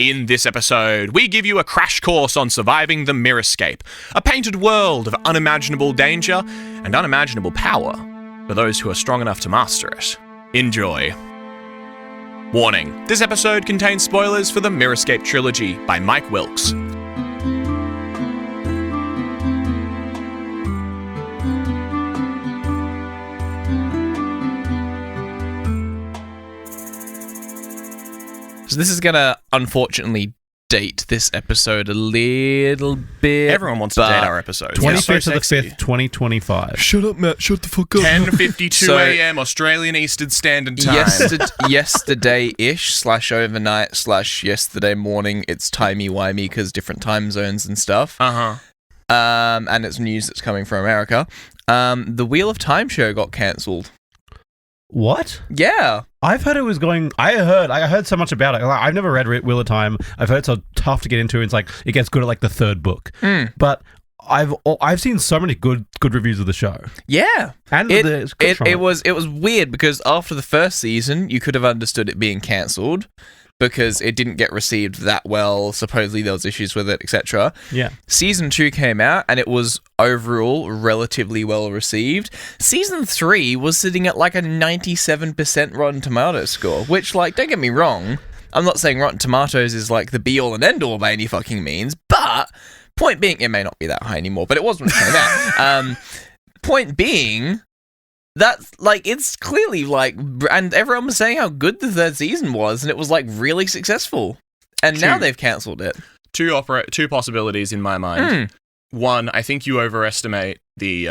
In this episode, we give you a crash course on surviving the Mirrorscape, a painted world of unimaginable danger and unimaginable power for those who are strong enough to master it. Enjoy. Warning, this episode contains spoilers for the Mirrorscape trilogy by Mike Wilkes. So this is going to, unfortunately, date this episode a little bit. Everyone wants to date our episode. 25th of the 5th, 2025. Shut up, Matt. Shut the fuck up. 10:52 a.m. Australian Eastern Standard Time. Yesterday-ish / overnight / yesterday morning. It's timey-wimey because different time zones and stuff. And it's news that's coming from America. The Wheel of Time show got cancelled. What? Yeah. I've heard it was going. I heard so much about it. Like, I've never read Wheel of Time. I've heard it's so tough to get into. It's like it gets good at like the third book. But I've seen so many good reviews of the show. Yeah, and it was weird because after the first season, you could have understood it being cancelled because it didn't get received that well. Supposedly there was issues with it, etc. Yeah. Season 2 came out and it was overall relatively well received. Season 3 was sitting at like a 97% Rotten Tomatoes score, which, like, don't get me wrong, I'm not saying Rotten Tomatoes is like the be all and end all by any fucking means, but point being, it may not be that high anymore, but it was when it came out. Point being, that's like, it's clearly like, and everyone was saying how good the third season was, and it was like really successful. And now they've cancelled it. Two possibilities in my mind. One, I think you overestimate the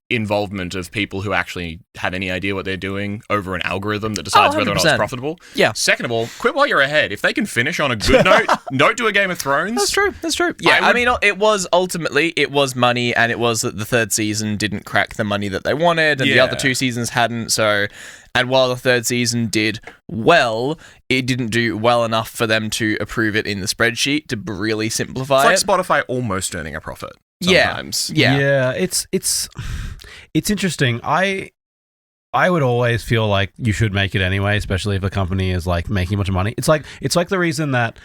involvement of people who actually have any idea what they're doing over an algorithm that decides whether or not it's profitable. Yeah. Second of all, quit while you're ahead. If they can finish on a good note, don't do a Game of Thrones. That's true. Yeah, I mean, it was money, and it was that the third season didn't crack the money that they wanted, and the other two seasons hadn't, so... And while the third season did well, it didn't do well enough for them to approve it in the spreadsheet to really simplify it. It's like Spotify almost earning a profit sometimes. Yeah, it's interesting. I would always feel like you should make it anyway, especially if a company is like making a bunch of money. It's like the reason that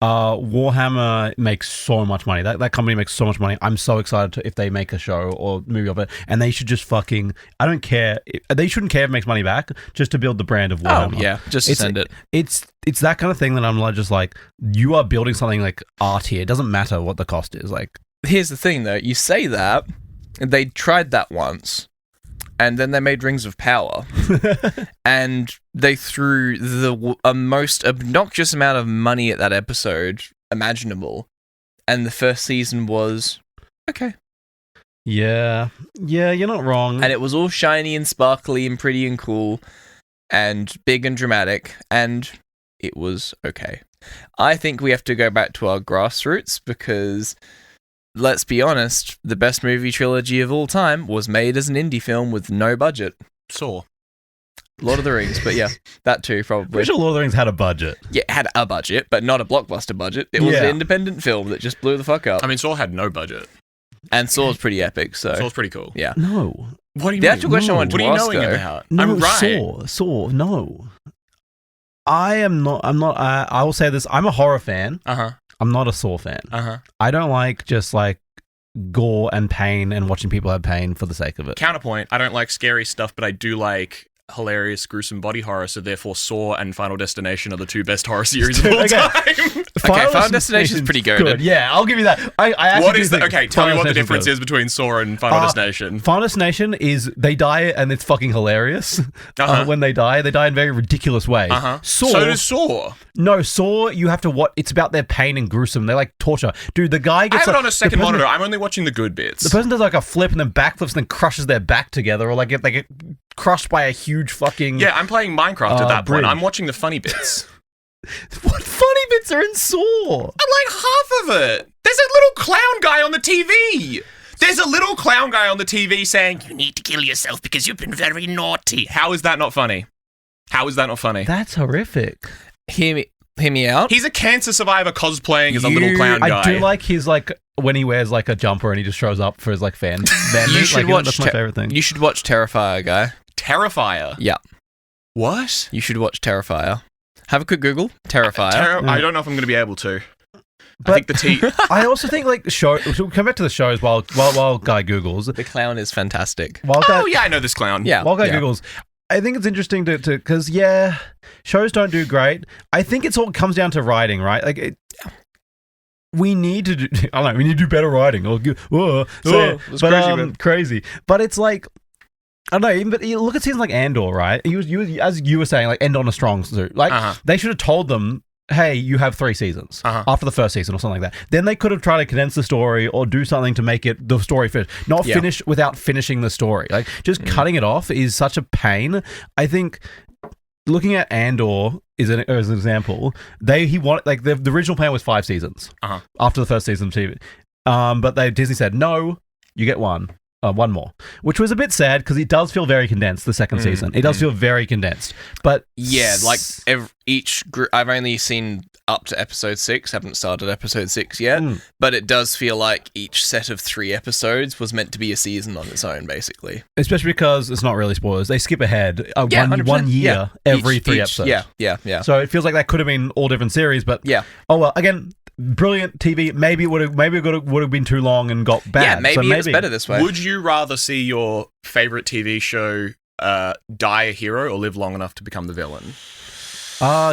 Warhammer makes so much money. That company makes so much money. I'm so excited if they make a show or movie of it, and they should just fucking... I don't care. They shouldn't care if it makes money back, just to build the brand of Warhammer. Oh, yeah, just to send it. It's that kind of thing that I'm like, just like, you are building something like art here. It doesn't matter what the cost is. Like, here's the thing, though. You say that, they tried that once, and then they made Rings of Power, and they threw the most obnoxious amount of money at that episode imaginable, and the first season was okay. Yeah, you're not wrong. And it was all shiny and sparkly and pretty and cool and big and dramatic, and it was okay. I think we have to go back to our grassroots because... Let's be honest, the best movie trilogy of all time was made as an indie film with no budget. Saw. Lord of the Rings, but yeah, that too, probably. Pretty sure Lord of the Rings had a budget. Yeah, it had a budget, but not a blockbuster budget. It was an independent film that just blew the fuck up. I mean, Saw had no budget. And Saw's pretty epic, so... Saw's pretty cool. Yeah. No. What do you mean? The actual question I wanted What to are you ask, knowing though, about? No, I'm right. Saw, no. I'm not, I will say this, I'm a horror fan. I'm not a Saw fan. I don't like just like gore and pain and watching people have pain for the sake of it. Counterpoint, I don't like scary stuff, but I do like hilarious, gruesome body horror, so therefore Saw and Final Destination are the two best horror series of all time. Final Destination is pretty good. Yeah, I'll give you that. Tell me what the difference is between Saw and Final Destination. Final Destination is they die and it's fucking hilarious. When they die in very ridiculous ways. So does Saw. No, Saw, you have to watch. It's about their pain and gruesome. They like torture. Dude, the guy gets... I have it on a second monitor. I'm only watching the good bits. The person does like a flip and then backflips and then crushes their back together, or like they get crushed by a huge fucking... Yeah, I'm playing Minecraft at that bridge. point. I'm watching the funny bits. What funny bits are in Saw? I like half of it. There's a little clown guy on the TV. There's a little clown guy on the TV saying, "You need to kill yourself because you've been very naughty." How is that not funny? That's horrific. Hear me out. He's a cancer survivor cosplaying as a little clown guy. I do like his like when he wears like a jumper and he just shows up for his like fan. You should watch. That's my favorite thing. You should watch Terrifier, guy. Terrifier. Yeah. What? You should watch Terrifier. Have a quick Google. Terrifier. I don't know if I'm going to be able to. But I think the T. I also think like so we'll come back to the shows while Guy Googles. The clown is fantastic. Oh yeah, I know this clown. Yeah. While Guy Googles. I think it's interesting to because shows don't do great. I think it's all comes down to writing, right? Like we need to do. I don't know. We need to do better writing. Crazy. But it's like. I don't know, even but you look at seasons like Andor, right? You as you were saying, like end on a strong suit. Like they should have told them, hey, you have 3 seasons after the first season or something like that. Then they could have tried to condense the story or do something to make it the story finish. Not finish without finishing the story. Like just cutting it off is such a pain. I think looking at Andor as an example, he wanted like the original plan was 5 seasons after the first season of TV. But Disney said no, you get one more, which was a bit sad because it does feel very condensed. The second season, it does feel very condensed. But yeah, like each group, I've only seen up to episode 6. Haven't started episode 6 yet, but it does feel like each set of 3 episodes was meant to be a season on its own, basically. Especially because it's not really spoilers. They skip ahead one year every 3 episodes. Yeah. So it feels like that could have been all different series, but oh well. Again. Brilliant TV. Maybe it would have been too long and got bad. Yeah, maybe it's better this way. Would you rather see your favorite TV show die a hero or live long enough to become the villain?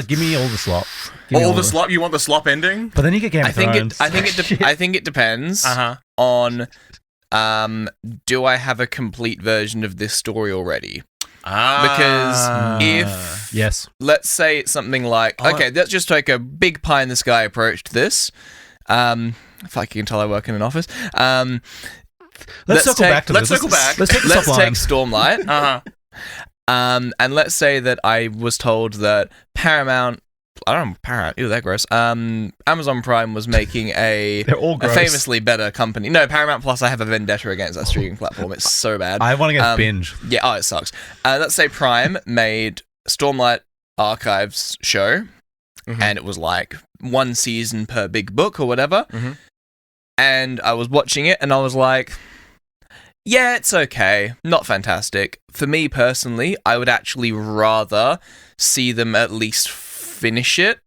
Give me all the slop. All the slop? You want the slop ending? But then you get Game of Thrones. I think it depends on do I have a complete version of this story already? Because if let's say it's something like let's just take a big pie in the sky approach to this. If I can tell I work in an office. Let's circle back. Let's take Stormlight. And let's say that I was told that Paramount. I don't know, Paramount. Ew, they're gross. Amazon Prime was making a famously better company. No, Paramount Plus, I have a vendetta against that streaming platform. It's so bad. I want to get binge. Yeah, it sucks. Let's say Prime made Stormlight Archives show, and it was like 1 season per big book or whatever. And I was watching it, and I was like, yeah, it's okay. Not fantastic. For me personally, I would actually rather see them at least finish it,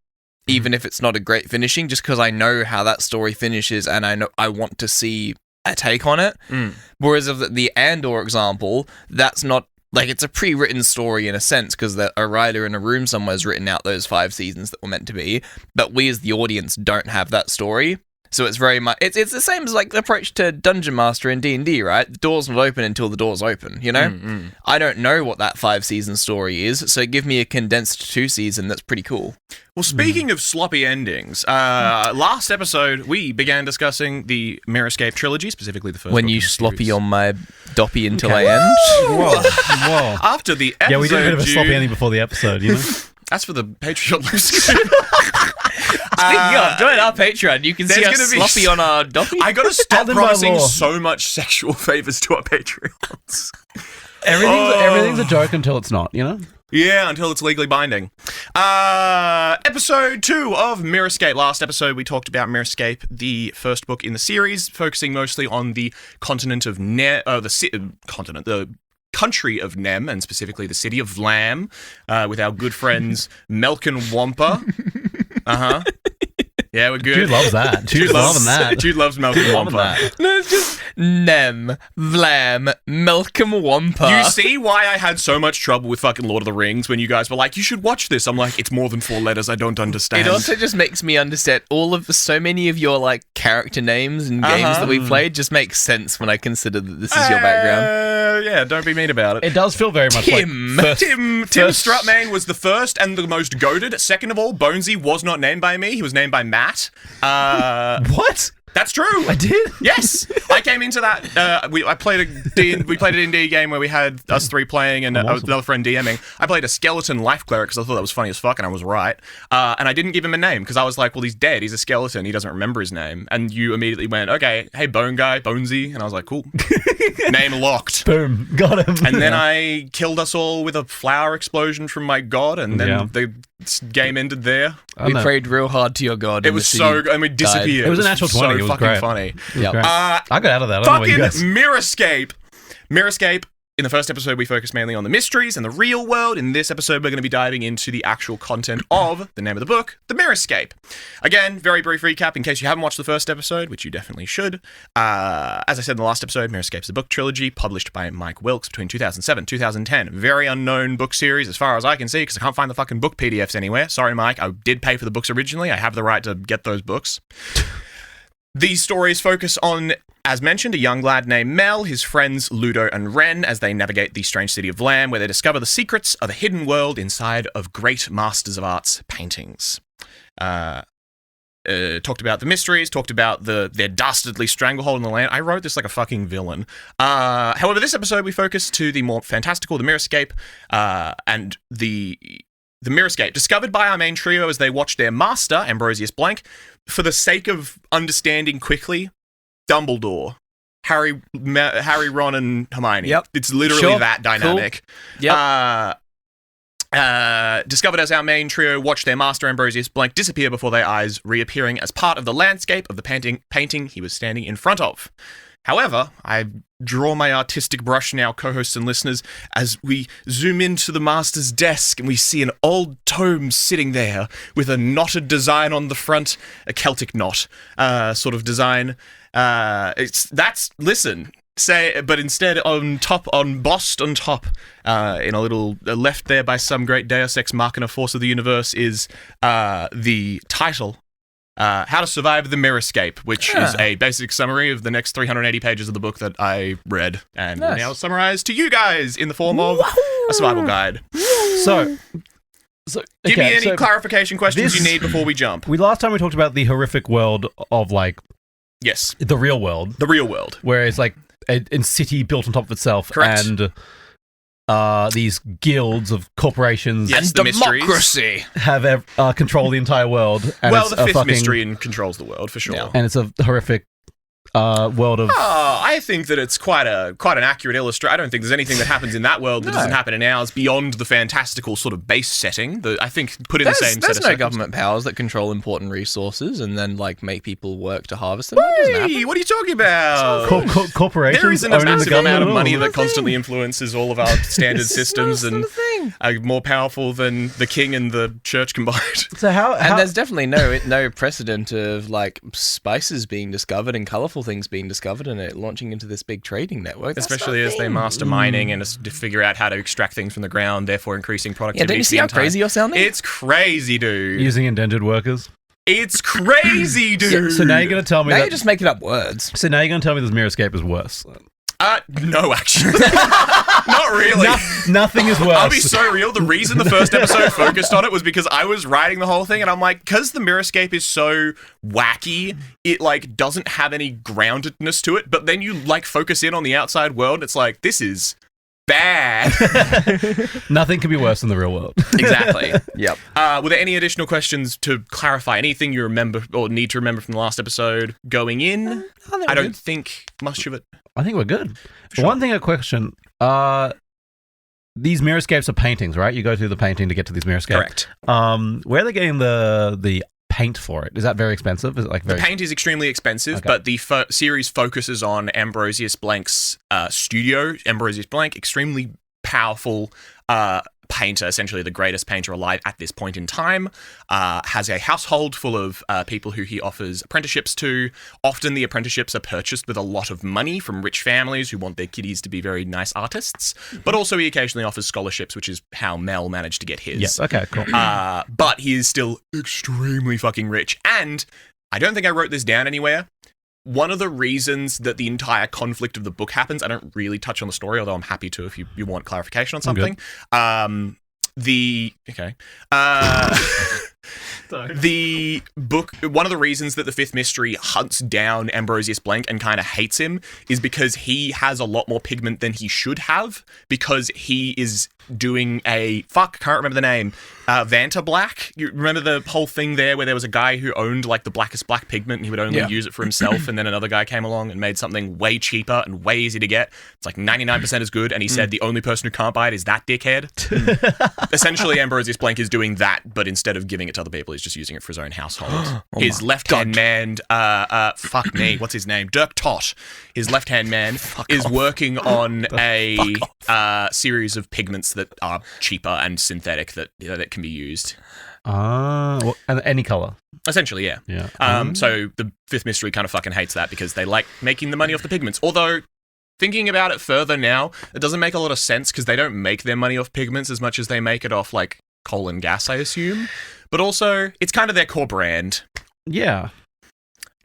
even if it's not a great finishing, just because I know how that story finishes and I want to see a take on it. Whereas of the Andor example, that's not like it's a pre-written story in a sense because a writer in a room somewhere has written out those 5 seasons that were meant to be, but we as the audience don't have that story. So it's very much it's the same as like the approach to Dungeon Master in D&D, right? The door's not open until the door's open, you know? I don't know what that 5-season story is, so give me a condensed 2-season that's pretty cool. Well, speaking of sloppy endings, last episode we began discussing the Mirrorscape trilogy, specifically the first When book you in the sloppy series. on my doppy until I end. Whoa. After the episode, Yeah, we did a bit of a sloppy ending before the episode, you know? That's for the Patreon listeners. Speaking of, join our Patreon. You can see us sloppy on our doppy. I gotta stop promising so much sexual favors to our Patreons. Everything's a joke until it's not, you know? Yeah, until it's legally binding. Episode 2 of Mirrorscape. Last episode, we talked about Mirrorscape, the first book in the series, focusing mostly on the continent of the country of Nem, and specifically the city of Lamb, with our good friends Melk and Wampa. Yeah, we're good. Jude loves that. Jude's loving that. Jude loves Melk and Wampa. No, it's just Nem, Vlam, Malcolm Wampa. You see why I had so much trouble with fucking Lord of the Rings when you guys were like, you should watch this. I'm like, it's more than 4 letters. I don't understand. It also just makes me understand so many of your like character names and games that we played just makes sense when I consider that this is your background. Yeah, don't be mean about it. It does feel very much Tim Strutman was the first and the most goated. Second of all, Bonesy was not named by me. He was named by Matt. What? That's true. I did? Yes. I came into that. We played a D&D game where we had us 3 playing and another friend DMing. I played a skeleton life cleric because I thought that was funny as fuck, and I was right. And I didn't give him a name because I was like, well, he's dead. He's a skeleton. He doesn't remember his name. And you immediately went, okay, hey, Bone Guy, Bonesy. And I was like, cool. Name locked. Boom. Got him. And then I killed us all with a flower explosion from my god, and then the game ended there. We prayed real hard to your god. It was so good. I mean, disappeared. It was a natural 20. So it was fucking great. funny. Yep. I got out of that. Fucking Mirrorscape. Mirrorscape In the first episode, we focused mainly on the mysteries and the real world. In this episode, we're going to be diving into the actual content of the name of the book, The Mirrorscape. Again, very brief recap in case you haven't watched the first episode, which you definitely should. As I said in the last episode, Mirrorscape's a book trilogy published by Mike Wilkes between 2007 and 2010. Very unknown book series as far as I can see, because I can't find the fucking book PDFs anywhere. Sorry, Mike. I did pay for the books originally. I have the right to get those books. These stories focus on, as mentioned, a young lad named Mel, his friends Ludo and Ren, as they navigate the strange city of Lamb, where they discover the secrets of a hidden world inside of great masters of arts paintings. Talked about the mysteries, talked about their dastardly stranglehold in the land. I wrote this like a fucking villain. However, this episode we focus to the more fantastical, the Mirrorscape, and the Mirrorscape, discovered by our main trio as they watch their master, Ambrosius Blank, for the sake of understanding quickly, Dumbledore, Harry, Ron, and Hermione. Yep. It's literally that dynamic. Cool. Yep. Discovered as our main trio, watch their master, Ambrosius Blank, disappear before their eyes, reappearing as part of the landscape of the painting he was standing in front of. However, I draw my artistic brush now, co-hosts and listeners, as we zoom into the master's desk and we see an old tome sitting there with a knotted design on the front, a Celtic knot sort of design. But instead embossed on top, in a little left there by some great Deus Ex Machina force of the universe, is the title. How to Survive the Mirrorscape, which is a basic summary of the next 380 pages of the book that I read and will now summarize to you guys in the form of a survival guide. So Give me any clarification questions you need before we jump. Last time we talked about the horrific world of, like, Yes. the real world. The real world. Where it's like a city built on top of itself. Correct. And these guilds of corporations Yes, And the mysteries. democracy. have control the entire world. And Well, it's the a fifth fucking, mystery controls the world, for sure. Yeah. And it's a horrific world of... I think that it's quite an accurate illustration. I don't think there's anything that happens in that world that doesn't happen in ours beyond the fantastical sort of base setting. I think put in the same set There's of no circumstances. government powers that control important resources and then like make people work to harvest them. That doesn't happen. Hey, what are you talking about? corporations There isn't a owning the massive government amount of at all. money that constantly influences all of our standard systems It's and not a thing. are more powerful than the king and the church combined. So how And there's definitely no precedent of like spices being discovered and colorful things being discovered and it launching into this big trading network. That's Especially not a as they thing. master mining and to figure out how to extract things from the ground, therefore increasing Yeah, productivity. don't you to see the how entire- crazy you're sounding? It's crazy, dude. using indentured workers? It's crazy, dude. So now you're going to tell me now that... you're just making up words. So now you're going to tell me this Mirrorscape is worse. No, actually. Not really. Nothing is worse. I'll be so real. The reason the first episode focused on it was because I was writing the whole thing and I'm like, because the Mirrorscape is so wacky, it like doesn't have any groundedness to it, but then you like focus in on the outside world and it's like, this is bad. Nothing can be worse than the real world. Exactly. Yep. Were there any additional questions to clarify? Anything you remember or need to remember from the last episode going in? I don't think much of it. I think we're good. Sure. One thing, a question. These Mirrorscapes are paintings, right? You go through the painting to get to these Mirrorscapes. Correct. Where are they getting the paint for it? Is that very expensive? Is it like very... The paint is extremely expensive, Okay. but the series focuses on Ambrosius Blank's studio. Ambrosius Blank, extremely powerful painter, essentially the greatest painter alive at this point in time, has a household full of people who he offers apprenticeships to. Often the apprenticeships are purchased with a lot of money from rich families who want their kiddies to be very nice artists, but also he occasionally offers scholarships, which is how Mel managed to get his. Yes. Okay, cool. But he is still extremely fucking rich. And I don't think I wrote this down anywhere. One of the reasons that the entire conflict of the book happens, I don't really touch on the story, although I'm happy to if you want clarification on something. The book, one of the reasons that the fifth mystery hunts down Ambrosius Blank and kind of hates him is because he has a lot more pigment than he should have, because he is doing can't remember the name, Vanta Black. You remember the whole thing there where there was a guy who owned like the blackest black pigment and he would only use it for himself, and then another guy came along and made something way cheaper and way easy to get. It's like 99% as good, and he said the only person who can't buy it is that dickhead. Essentially, Ambrosius Blank is doing that, but instead of giving giving it to other people. He's just using it for his own household. His left-hand man, fuck me, what's his name? Dirk Tott. His left-hand man is working on a series of pigments that are cheaper and synthetic that can be used. Well, and any color. Essentially, yeah. Yeah. So the fifth mystery kind of fucking hates that because they like making the money off the pigments. Although, thinking about it further now, it doesn't make a lot of sense because they don't make their money off pigments as much as they make it off, like, coal and gas, I assume. But also, it's kind of their core brand. Yeah.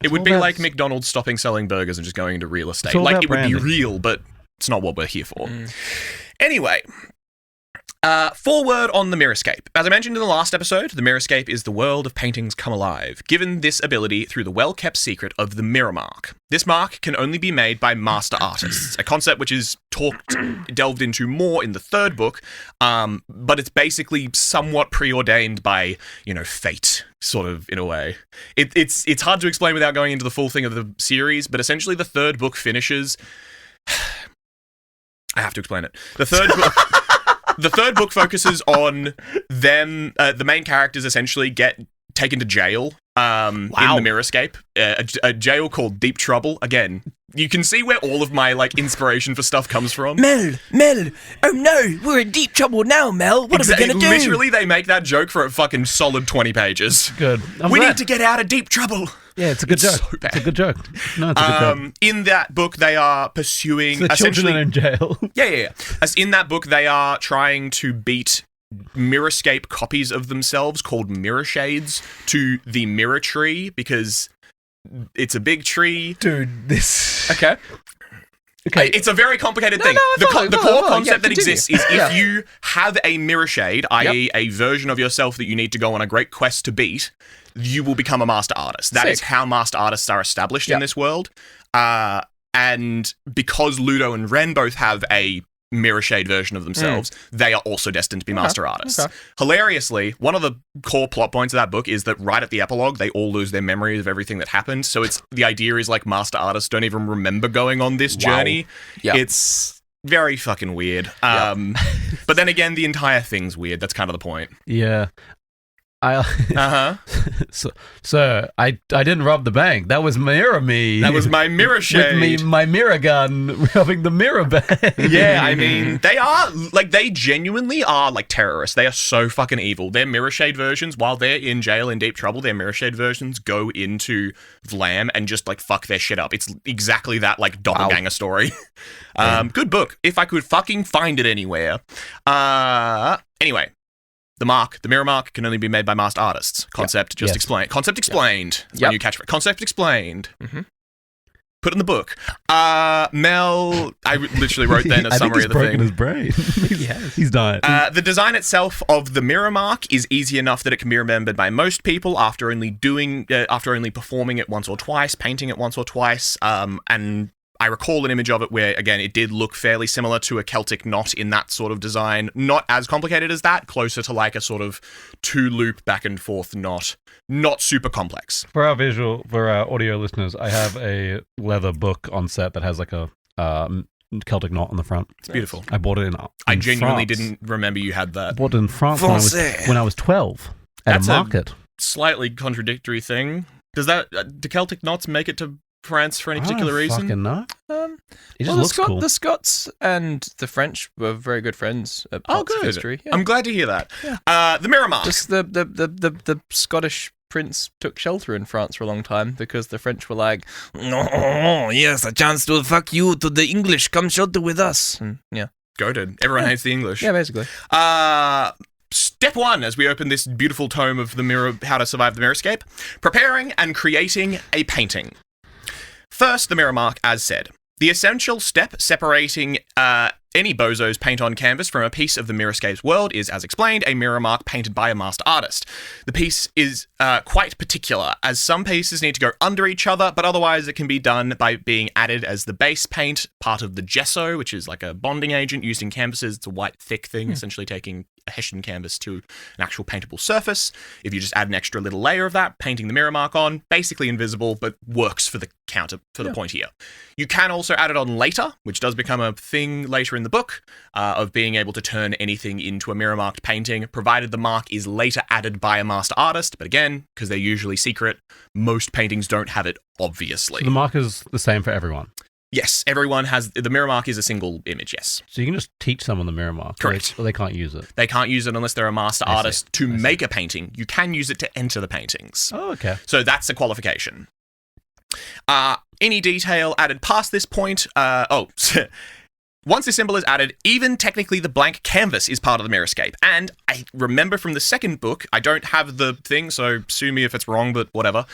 It would be like McDonald's stopping selling burgers and just going into real estate. Like, it would be real, but it's not what we're here for. Anyway, foreword on the Mirrorscape. As I mentioned in the last episode, the Mirrorscape is the world of paintings come alive, given this ability through the well-kept secret of the mirror mark. This mark can only be made by master artists, a concept which is delved into more in the third book, but it's basically somewhat preordained by, fate, sort of, in a way. It's hard to explain without going into the full thing of the series, but essentially the third book finishes... I have to explain it. The third book focuses on them. The main characters essentially get taken to jail in the Mirrorscape, a jail called Deep Trouble. Again, you can see where all of my inspiration for stuff comes from. Mel, oh no, we're in deep trouble now, Mel. What are we gonna do? Literally, they make that joke for a fucking solid 20 pages. Good. We need to get out of deep trouble. Yeah, it's a good joke. So bad. It's a good joke. No, it's a good joke. In that book, they are pursuing... So the children are in jail. Yeah. As in that book, they are trying to beat Mirrorscape copies of themselves called mirror shades to the mirror tree because it's a big tree. Dude, this... Okay. It's a very complicated thing. The core concept that exists is if you have a mirror shade, i.e. a version of yourself that you need to go on a great quest to beat, you will become a master artist. That is how master artists are established in this world. And because Ludo and Ren both have a mirror shade version of themselves, they are also destined to be master artists. Hilariously, one of the core plot points of that book is that right at the epilogue, they all lose their memory of everything that happened. So the idea is master artists don't even remember going on this journey. It's very fucking weird. But then again, the entire thing's weird. That's kind of the point. Yeah. So I didn't rob the bank. That was me. That was my mirror shade. With my mirror gun robbing the mirror bank. Yeah, I mean, they genuinely are terrorists. They are so fucking evil. Their mirror shade versions, while they're in jail in deep trouble, their mirror shade versions go into Vlam and just fuck their shit up. It's exactly that doppelganger story. Good book. If I could fucking find it anywhere. Anyway. The mirror mark can only be made by master artists. Concept explained. Concept explained. Yep. New catchphrase. Concept explained. Mm-hmm. Put in the book. Mel, I literally wrote then a summary of the thing. His brain. He's dying. The design itself of the mirror mark is easy enough that it can be remembered by most people after only performing it once or twice, painting it once or twice, and I recall an image of it where, again, it did look fairly similar to a Celtic knot in that sort of design. Not as complicated as that, closer to a sort of two-loop back and forth knot. Not super complex. For our audio listeners, I have a leather book on set that has a Celtic knot on the front. It's beautiful. I bought it in I genuinely France. didn't remember you had that. I bought it in France when I was 12 at a market. A slightly contradictory thing. Do Celtic knots make it to France for any particular reason? Fucking no. It just looks cool. The Scots and the French were very good friends at parts of history. Yeah. I'm glad to hear that. Yeah. The mirror mark. Just the Scottish prince took shelter in France for a long time because the French were like, "Oh, yes, a chance to fuck you to the English. Come shelter with us." And, goated. Everyone hates the English. Yeah, basically. Step 1, as we open this beautiful tome of How to Survive the Mirrorscape, preparing and creating a painting. First, the mirror mark, as said. The essential step separating any bozo's paint on canvas from a piece of the Mirrorscape's world is, as explained, a mirror mark painted by a master artist. The piece is quite particular, as some pieces need to go under each other, but otherwise it can be done by being added as the base paint, part of the gesso, which is a bonding agent used in canvases. It's a white, thick thing, essentially taking a Hessian canvas to an actual paintable surface. If you just add an extra little layer of that, painting the mirror mark on, basically invisible, but works for the counter, for the point here. You can also add it on later, which does become a thing later in the book, of being able to turn anything into a mirror marked painting, provided the mark is later added by a master artist. But again, because they're usually secret, most paintings don't have it, obviously. So the mark is the same for everyone. Yes, everyone has... The mirror mark is a single image, yes. So you can just teach someone the mirror mark. Correct. Or they can't use it. They can't use it unless they're a master artist to make a painting. You can use it to enter the paintings. Oh, okay. So that's a qualification. Any detail added past this point... Once this symbol is added, even technically the blank canvas is part of the Mirrorscape. And I remember from the second book, I don't have the thing, so sue me if it's wrong, but whatever.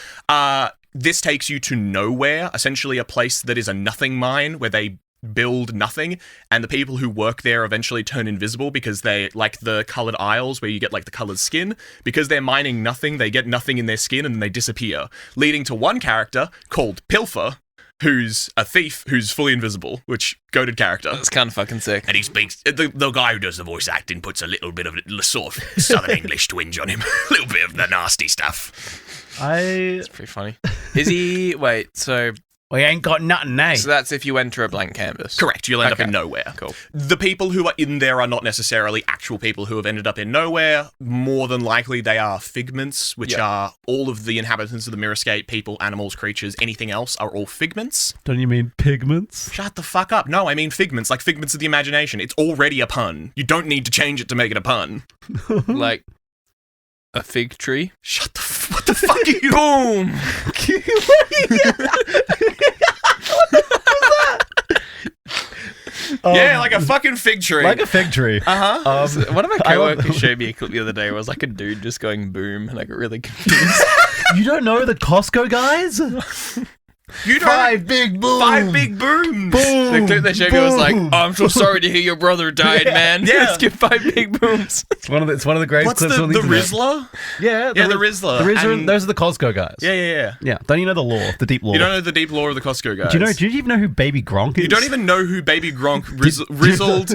This takes you to nowhere, essentially a place that is a nothing mine where they build nothing, and the people who work there eventually turn invisible because they, like the coloured isles where you get like the coloured skin, because they're mining nothing, they get nothing in their skin and then they disappear, leading to one character called Pilfer, who's a thief who's fully invisible, which goated character. That's kind of fucking sick. And he speaks, the guy who does the voice acting puts a little bit of sort of Southern English twinge on him, a little bit of the nasty stuff. It's pretty funny. Is he... Wait, so... We ain't got nothing, eh? So that's if you enter a blank canvas. Correct, you'll end up in nowhere. Cool. The people who are in there are not necessarily actual people who have ended up in nowhere. More than likely, they are figments, which are all of the inhabitants of the Mirrorscape, people, animals, creatures, anything else, are all figments. Don't you mean pigments? Shut the fuck up. No, I mean figments, like figments of the imagination. It's already a pun. You don't need to change it to make it a pun. Like a fig tree? Shut the what the fuck are you... Boom! Yeah, like a fucking fig tree. Like a fig tree. Uh-huh. So one of my coworkers showed me a clip the other day where it was like a dude just going boom, and I got really confused. You don't know the Costco guys? You don't... Five big booms. Five big booms. Boom. The clip they showed me was like, oh, I'm so sorry to hear your brother died, man. Yeah. Let's get 5 big booms. It's one of the greatest What's clips the on the internet. Rizzler? Yeah, the Rizzler. The Rizzler, And- those are the Costco guys. Yeah. Yeah. Don't you know the lore, the deep lore? You don't know the deep lore of the Costco guys. Do you even know who Baby Gronk is? You don't even know who Baby Gronk rizzled...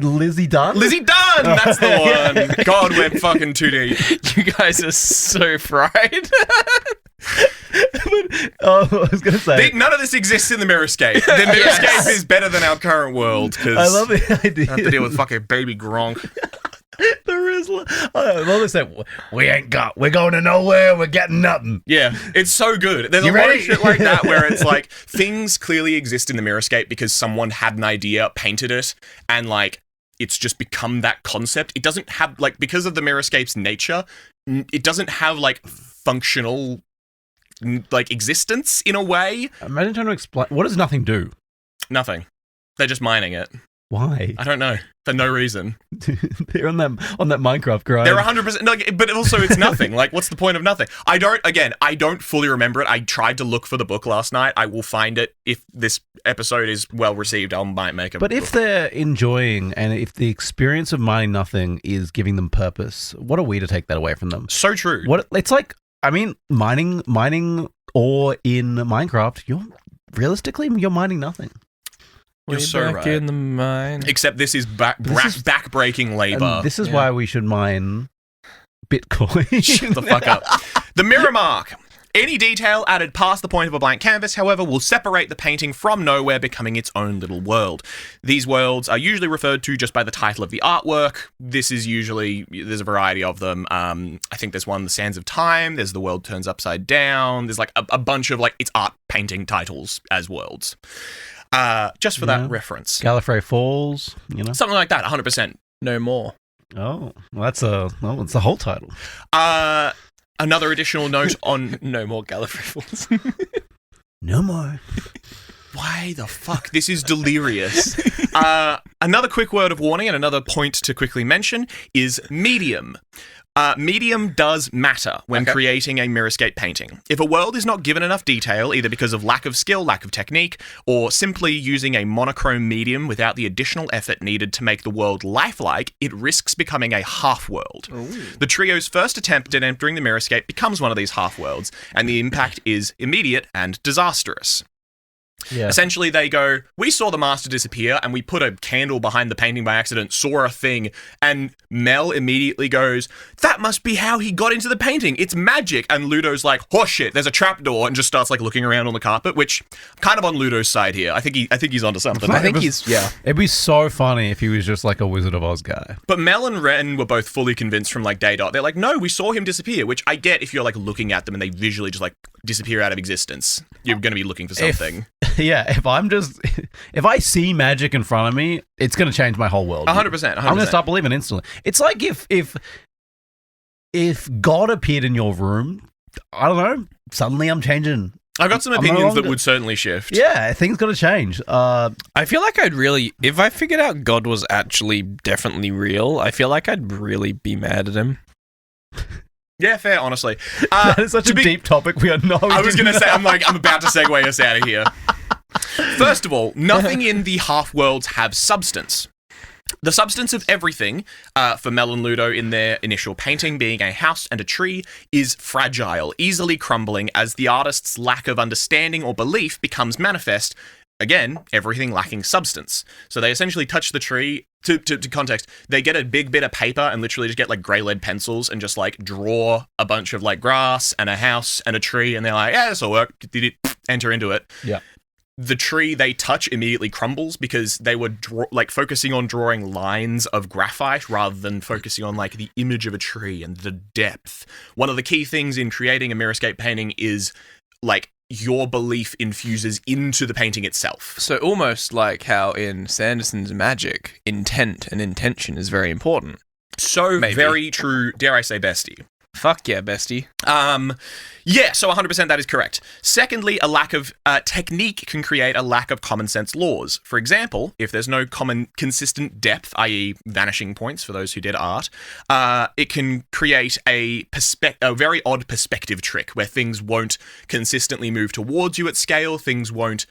Lizzie Dunn? Lizzie Dunn! That's the one. God, we're fucking too deep. You guys are so fried. I was going to say... None of this exists in the Mirrorscape. The Mirrorscape is better than our current world, because I love the idea. I have to deal with fucking Baby Gronk. The Rizzler. I love this. We're going to nowhere, we're getting nothing. Yeah, it's so good. There's a lot of shit like that where it's like, things clearly exist in the Mirrorscape because someone had an idea, painted it, and like, it's just become that concept. It doesn't have, like, because of the Mirrorscape's nature, it doesn't have, like, functional, like, existence in a way. Imagine trying to explain. What does nothing do? Nothing. They're just mining it. Why? I don't know. For no reason. They're on that Minecraft grind. They're 100%, like, but also it's nothing. Like, what's the point of nothing? I don't fully remember it. I tried to look for the book last night. I will find it. If this episode is well received, I might make a But book. if they're enjoying, and if the experience of mining nothing is giving them purpose, what are we to take that away from them? So true. It's like, I mean, mining ore in Minecraft, realistically, you're mining nothing. You're so back right. in the mine. Except this is back-breaking labor. And this is why we should mine Bitcoin. Shut the fuck up. The mirror mark. Any detail added past the point of a blank canvas, however, will separate the painting from nowhere, becoming its own little world. These worlds are usually referred to just by the title of the artwork. This is usually, there's a variety of them. I think there's one, The Sands of Time. There's The World Turns Upside Down. There's like a bunch of like, it's art painting titles as worlds. Just for that reference. Gallifrey Falls, Something like that, 100%. No more. Oh, well, it's the whole title. Another additional note on... No more Gallifrey Falls. No more. Why the fuck? This is delirious. Another quick word of warning and another point to quickly mention is medium. Medium does matter when creating a Mirrorscape painting. If a world is not given enough detail, either because of lack of skill, lack of technique, or simply using a monochrome medium without the additional effort needed to make the world lifelike, it risks becoming a half-world. The trio's first attempt at entering the Mirrorscape becomes one of these half-worlds, and the impact is immediate and disastrous. Yeah. Essentially, they go, we saw the master disappear and we put a candle behind the painting by accident, saw a thing, and Mel immediately goes, that must be how he got into the painting. It's magic. And Ludo's like, horseshit, there's a trapdoor, and just starts like looking around on the carpet, which I'm kind of on Ludo's side here. I think he's onto something. It'd be so funny if he was just like a Wizard of Oz guy. But Mel and Ren were both fully convinced from like day dot. They're like, no, we saw him disappear, which I get if you're like looking at them and they visually just like disappear out of existence. You're going to be looking for something. If I see magic in front of me, it's going to change my whole world. 100%. I'm going to start believing instantly. It's like if God appeared in your room, I don't know, suddenly I'm changing. I've got some opinions that would certainly shift. Yeah, things got to change. I feel like if I figured out God was actually definitely real, I feel like I'd really be mad at him. Yeah, fair, honestly. That is such a deep topic. We are not. I was going to say, I'm about to segue us out of here. First of all, nothing in the half-worlds have substance. The substance of everything, for Mel and Ludo in their initial painting, being a house and a tree, is fragile, easily crumbling as the artist's lack of understanding or belief becomes manifest. Again, everything lacking substance. So they essentially touch the tree. To context, they get a big bit of paper and literally just get like grey lead pencils and just like draw a bunch of like grass and a house and a tree, and they're like, yeah, this will work. Enter into it. Yeah. The tree they touch immediately crumbles because they were focusing on drawing lines of graphite rather than focusing on like the image of a tree and the depth. One of the key things in creating a Mirrorscape painting is like your belief infuses into the painting itself. So almost like how in Sanderson's magic, intent and intention is very important. So Maybe. Very true, dare I say bestie. Fuck yeah, bestie. Yeah, so 100% that is correct. Secondly, a lack of technique can create a lack of common sense laws. For example, if there's no common consistent depth, i.e. vanishing points for those who did art, it can create a very odd perspective trick where things won't consistently move towards you at scale, things won't,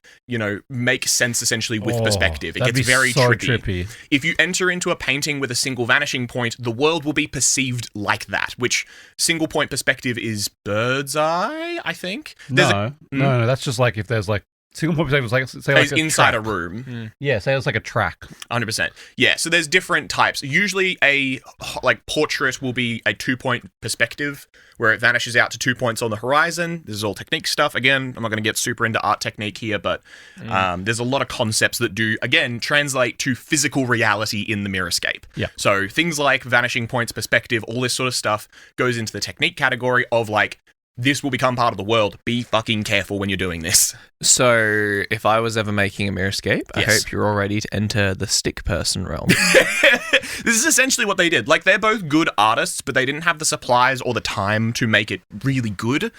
make sense essentially with perspective. It gets very trippy. If you enter into a painting with a single vanishing point, the world will be perceived like that, which single point perspective is bird's eye, I think. No, that's just like if there's like single point perspective, like say like inside a room. Yeah, say it's like a track. 100%. Yeah, so there's different types. Usually a portrait will be a 2-point perspective where it vanishes out to 2 points on the horizon. This is all technique stuff. Again, I'm not going to get super into art technique here, but there's a lot of concepts that do, again, translate to physical reality in the Mirrorscape. Yeah. So things like vanishing points, perspective, all this sort of stuff goes into the technique category of like, this will become part of the world. Be fucking careful when you're doing this. So, if I was ever making a Mirrorscape, Yes. I hope you're all ready to enter the stick person realm. This is essentially what they did. Like, they're both good artists, but they didn't have the supplies or the time to make it really good.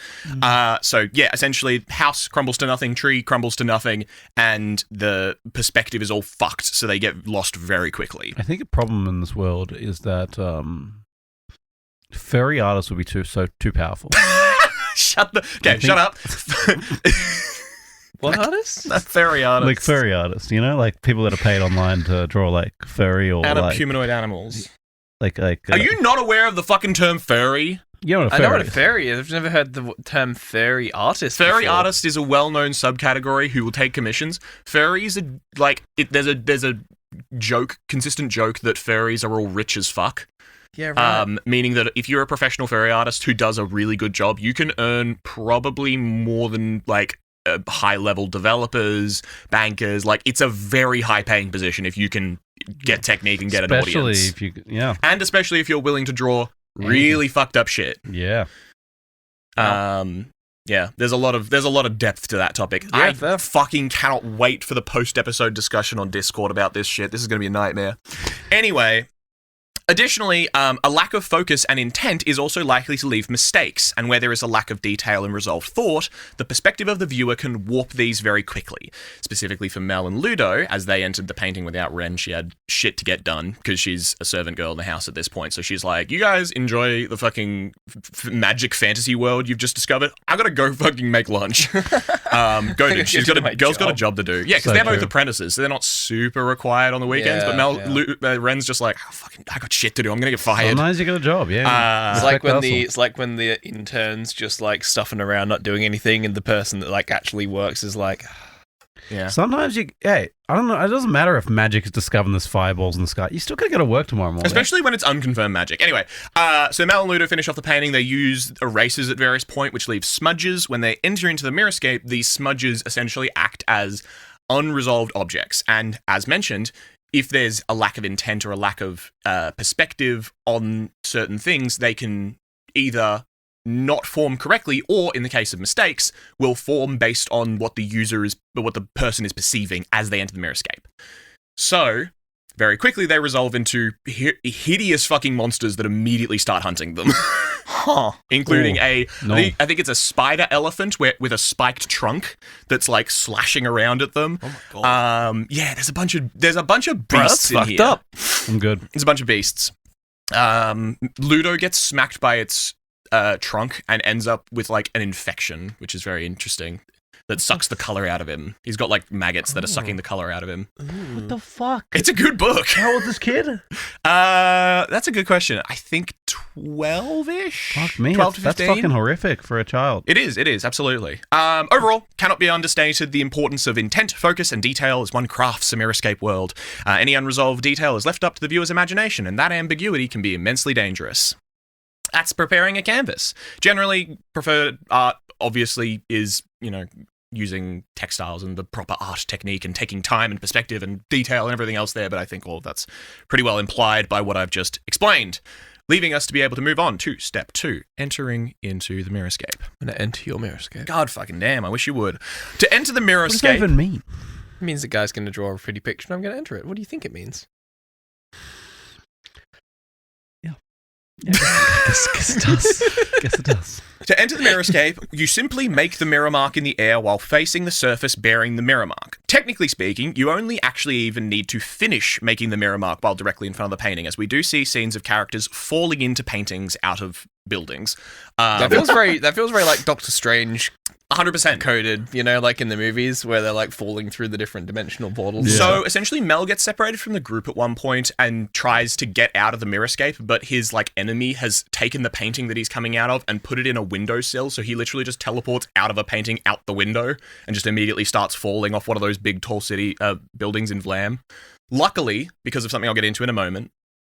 So, yeah, essentially, house crumbles to nothing, tree crumbles to nothing, and the perspective is all fucked, so they get lost very quickly. I think a problem in this world is that furry artists would be too powerful. Shut up. What artists? Furry artists. Like furry artists, like people that are paid online to draw like furry or like humanoid animals. Like Are you not aware of the fucking term furry? You know what a I furry know what a is. fairy is. I've never heard the term fairy artist. Furry before. artist is a well-known subcategory who will take commissions. Furries are there's a consistent joke that furries are all rich as fuck. Yeah, right. Meaning that if you're a professional furry artist who does a really good job, you can earn probably more than like high-level developers, bankers. Like, it's a very high-paying position if you can get technique and get an audience. And especially if you're willing to draw really fucked up shit. Yeah. Yeah, there's a lot of depth to that topic. Yeah, I fucking cannot wait for the post-episode discussion on Discord about this shit. This is going to be a nightmare. Anyway, additionally, a lack of focus and intent is also likely to leave mistakes, and where there is a lack of detail and resolved thought, the perspective of the viewer can warp these very quickly. Specifically for Mel and Ludo, as they entered the painting without Ren, she had shit to get done, because she's a servant girl in the house at this point, so she's like, you guys enjoy the fucking magic fantasy world you've just discovered? I gotta go fucking make lunch. Go do. Girl's got a job to do. Yeah, because they're both apprentices, so they're not super required on the weekends, but Ren's just like, oh, fucking, I got shit to do. I'm gonna get fired. Sometimes you get a job, yeah. It's like when the interns just like stuffing around, not doing anything, and the person that like actually works is like, Yeah. Sometimes I don't know. It doesn't matter if magic is discovering there's fireballs in the sky. You still gotta go to work tomorrow morning. Especially when it's unconfirmed magic. Anyway, so Mel and Ludo finish off the painting. They use erasers at various points, which leaves smudges. When they enter into the Mirrorscape, these smudges essentially act as unresolved objects. And as mentioned, if there's a lack of intent or a lack of perspective on certain things, they can either not form correctly, or in the case of mistakes, will form based on what the person is perceiving as they enter the Mirrorscape. So, very quickly they resolve into hideous fucking monsters that immediately start hunting them. Including I think it's a spider elephant with a spiked trunk that's like slashing around at them. Oh my god. There's a bunch of beasts in here. Up. I'm good. There's a bunch of beasts. Ludo gets smacked by its trunk and ends up with like an infection, which is very interesting. That sucks the color out of him. He's got like maggots that are sucking the color out of him. What the fuck? It's a good book. How old is this kid? That's a good question. I think 12-ish. Fuck me. 12 to 15. That's fucking horrific for a child. It is, absolutely. Overall, cannot be understated the importance of intent, focus, and detail as one crafts a Mirrorscape world. Any unresolved detail is left up to the viewer's imagination, and that ambiguity can be immensely dangerous. That's preparing a canvas. Generally, preferred art obviously is, using textiles and the proper art technique and taking time and perspective and detail and everything else there, but I think all of that's pretty well implied by what I've just explained, leaving us to be able to move on to step 2, entering into the Mirrorscape. I'm going to enter your Mirrorscape. God fucking damn, I wish you would. To enter the Mirrorscape... What does that even mean? It means the guy's going to draw a pretty picture and I'm going to enter it. What do you think it means? Guess it does. To enter the Mirrorscape, you simply make the mirror mark in the air while facing the surface bearing the mirror mark. Technically speaking, you only actually even need to finish making the mirror mark while directly in front of the painting, as we do see scenes of characters falling into paintings out of buildings. That feels very like Doctor Strange 100% coded, like in the movies where they're like falling through the different dimensional portals. Yeah. So essentially Mel gets separated from the group at one point and tries to get out of the Mirrorscape, but his enemy has taken the painting that he's coming out of and put it in a windowsill, so he literally just teleports out of a painting out the window and just immediately starts falling off one of those big tall city buildings in Vlam. Luckily, because of something I'll get into in a moment,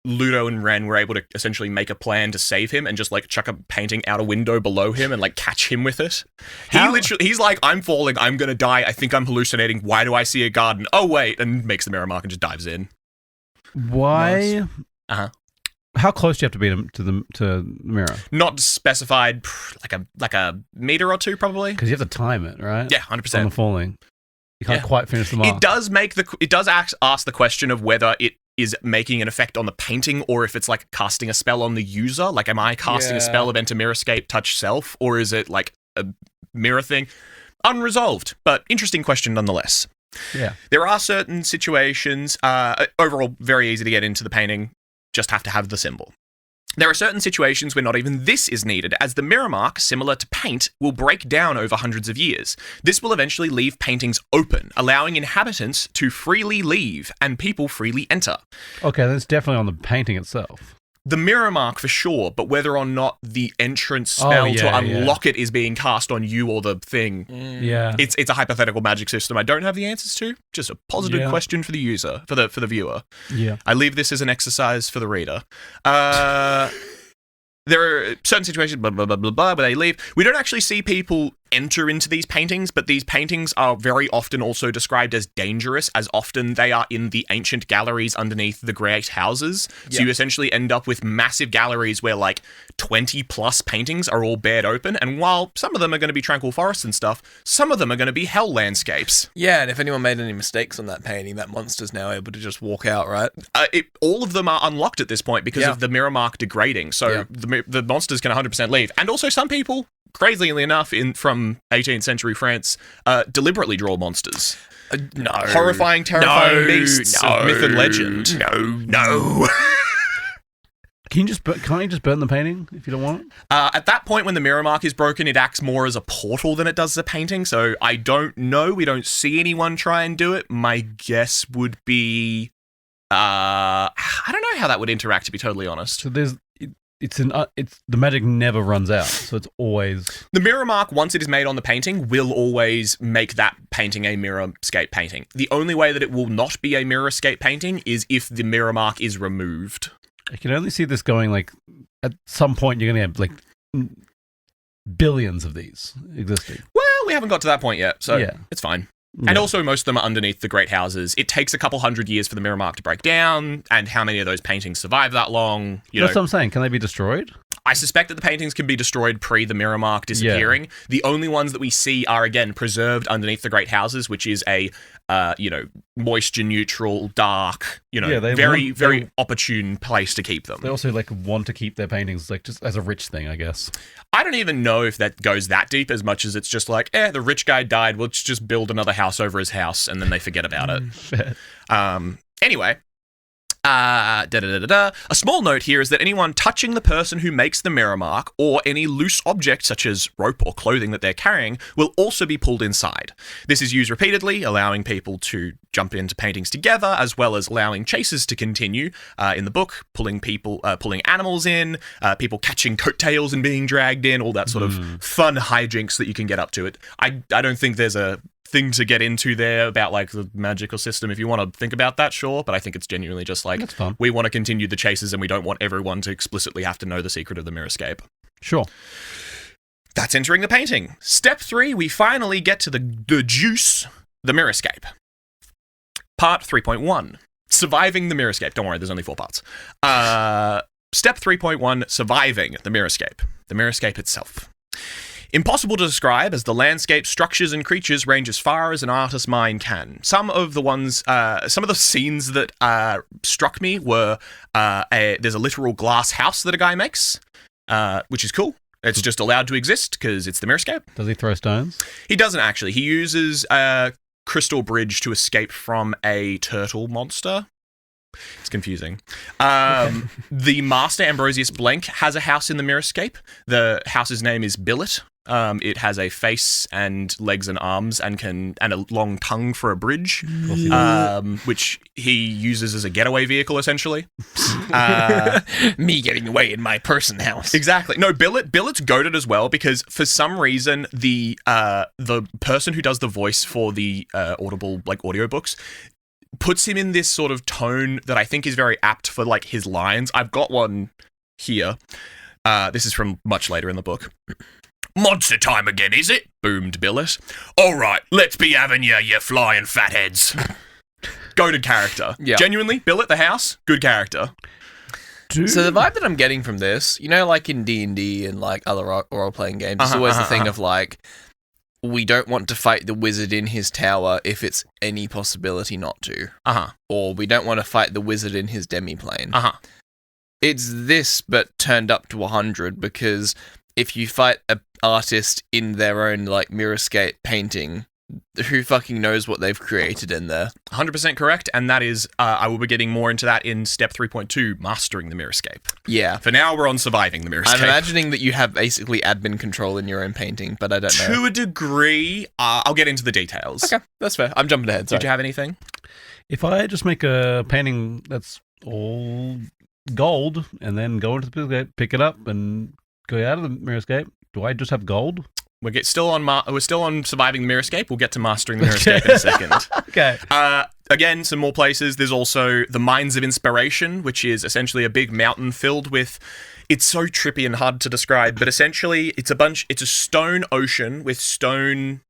Ludo and Ren were able to essentially make a plan to save him and just chuck a painting out a window below him and catch him with it. He's like, I'm falling, I'm gonna die, I think I'm hallucinating, why do I see a garden? Oh wait, and makes the mirror mark and just dives in. Why? Nice. How close do you have to be to the mirror? Not specified, like a meter or two probably. Because you have to time it, right? Yeah, 100%. On the falling. You can't quite finish the mark. It does ask the question of whether it is making an effect on the painting or if it's casting a spell on the user. Am I casting a spell of enter Mirrorscape, touch self, or is it a mirror thing? Unresolved, but interesting question nonetheless. Yeah. There are certain situations, overall very easy to get into the painting, just have to have the symbol. There are certain situations where not even this is needed, as the mirror mark, similar to paint, will break down over hundreds of years. This will eventually leave paintings open, allowing inhabitants to freely leave and people freely enter. Okay, that's definitely on the painting itself. The mirror mark for sure, but whether or not the entrance spell to unlock it is being cast on you or the thing, it's a hypothetical magic system I don't have the answers to. Just a positive question for the user, for the viewer. Yeah, I leave this as an exercise for the reader. There are certain situations, blah, blah, blah, blah, blah, where they leave. We don't actually see people enter into these paintings, but these paintings are very often also described as dangerous, as often they are in the ancient galleries underneath the great houses. So you essentially end up with massive galleries where 20 plus paintings are all bared open, and while some of them are going to be tranquil forests and stuff, some of them are going to be hell landscapes. Yeah, and if anyone made any mistakes on that painting, that monster's now able to just walk out, right? All of them are unlocked at this point because of the mirror mark degrading, so the monsters can 100% leave. And also some people, crazily enough, from 18th century France, deliberately draw monsters. No. Horrifying, terrifying beasts of myth and legend. No. Can't you just burn the painting if you don't want it? At that point, when the mirror mark is broken, it acts more as a portal than it does as a painting, so I don't know. We don't see anyone try and do it. My guess would be... I don't know how that would interact, to be totally honest. So it's the magic never runs out, so it's always The mirror mark, once it is made on the painting, will always make that painting a Mirrorscape painting. The only way that it will not be a Mirrorscape painting is if the mirror mark is removed. I can only see this going like at some point you're gonna have like billions of these existing. Well, we haven't got to that point yet, so Yeah. it's fine. Yeah. And also, most of them are underneath the great houses. It takes a couple hundred years for the mirror mark to break down, and how many of those paintings survive that long? That's what I'm saying. Can they be destroyed? I suspect that the paintings can be destroyed pre the mirror mark disappearing. Yeah. The only ones that we see are, again, preserved underneath the great houses, which is a, moisture neutral, dark, very opportune place to keep them. They also like want to keep their paintings like just as a rich thing, I guess. I don't even know if that goes that deep as much as it's just like, the rich guy died, let's just build another house over his house, and then they forget about it. Anyway. A small note here is that anyone touching the person who makes the mirror mark or any loose object such as rope or clothing that they're carrying will also be pulled inside. This is used repeatedly, allowing people to jump into paintings together, as well as allowing chases to continue in the book, pulling animals in, people catching coattails and being dragged in, all that sort of fun hijinks that you can get up to it. I don't think there's a thing to get into there about like the magical system. If you want to think about that, sure, but I think it's genuinely just like That's fun. We want to continue the chases and we don't want everyone to explicitly have to know the secret of the Mirrorscape. Sure. That's entering the painting. Step 3, we finally get to the juice, the Mirrorscape. Part 3.1, surviving the Mirrorscape. Don't worry, there's only 4 parts. Step 3.1, surviving the Mirrorscape itself. Impossible to describe, as the landscape, structures, and creatures range as far as an artist's mind can. Some of the scenes that struck me were there's a literal glass house that a guy makes, which is cool. It's just allowed to exist because it's the Mirrorscape. Does he throw stones? He doesn't actually. He uses a crystal bridge to escape from a turtle monster. It's confusing. The Master Ambrosius Blank has a house in the Mirrorscape. The house's name is Billet. It has a face and legs and arms and a long tongue for a bridge, which he uses as a getaway vehicle, essentially. Me getting away in my person house. Exactly. No, Billet's goated as well because for some reason the person who does the voice for the Audible audiobooks puts him in this sort of tone that I think is very apt for like his lines. I've got one here. This is from much later in the book. "Monster time again, is it?" boomed Billet. "All right, let's be having you flying fatheads." Goated character. Yeah. Genuinely, Billet the house, good character. So the vibe that I'm getting from this, like in D&D and like other role-playing games, it's always the thing of like, we don't want to fight the wizard in his tower if it's any possibility not to. Or we don't want to fight the wizard in his demiplane. It's this, but turned up to 100, because if you fight an artist in their own Mirrorscape painting, who fucking knows what they've created in there? 100% correct, and that is, I will be getting more into that in step 3.2, mastering the Mirrorscape. Yeah. For now, we're on surviving the Mirrorscape. I'm imagining that you have basically admin control in your own painting, but I don't know. To a degree, I'll get into the details. Okay, that's fair. I'm jumping ahead, sorry. Did you have anything? If I just make a painting that's all gold and then go into the Mirrorscape, pick it up and go out of the Mirrorscape, do I just have gold? We're still on surviving the Mirrorscape. We'll get to mastering the Mirrorscape in a second. Okay. Again, some more places. There's also the Mines of Inspiration, which is essentially a big mountain filled with. It's so trippy and hard to describe, but essentially it's a stone ocean with stone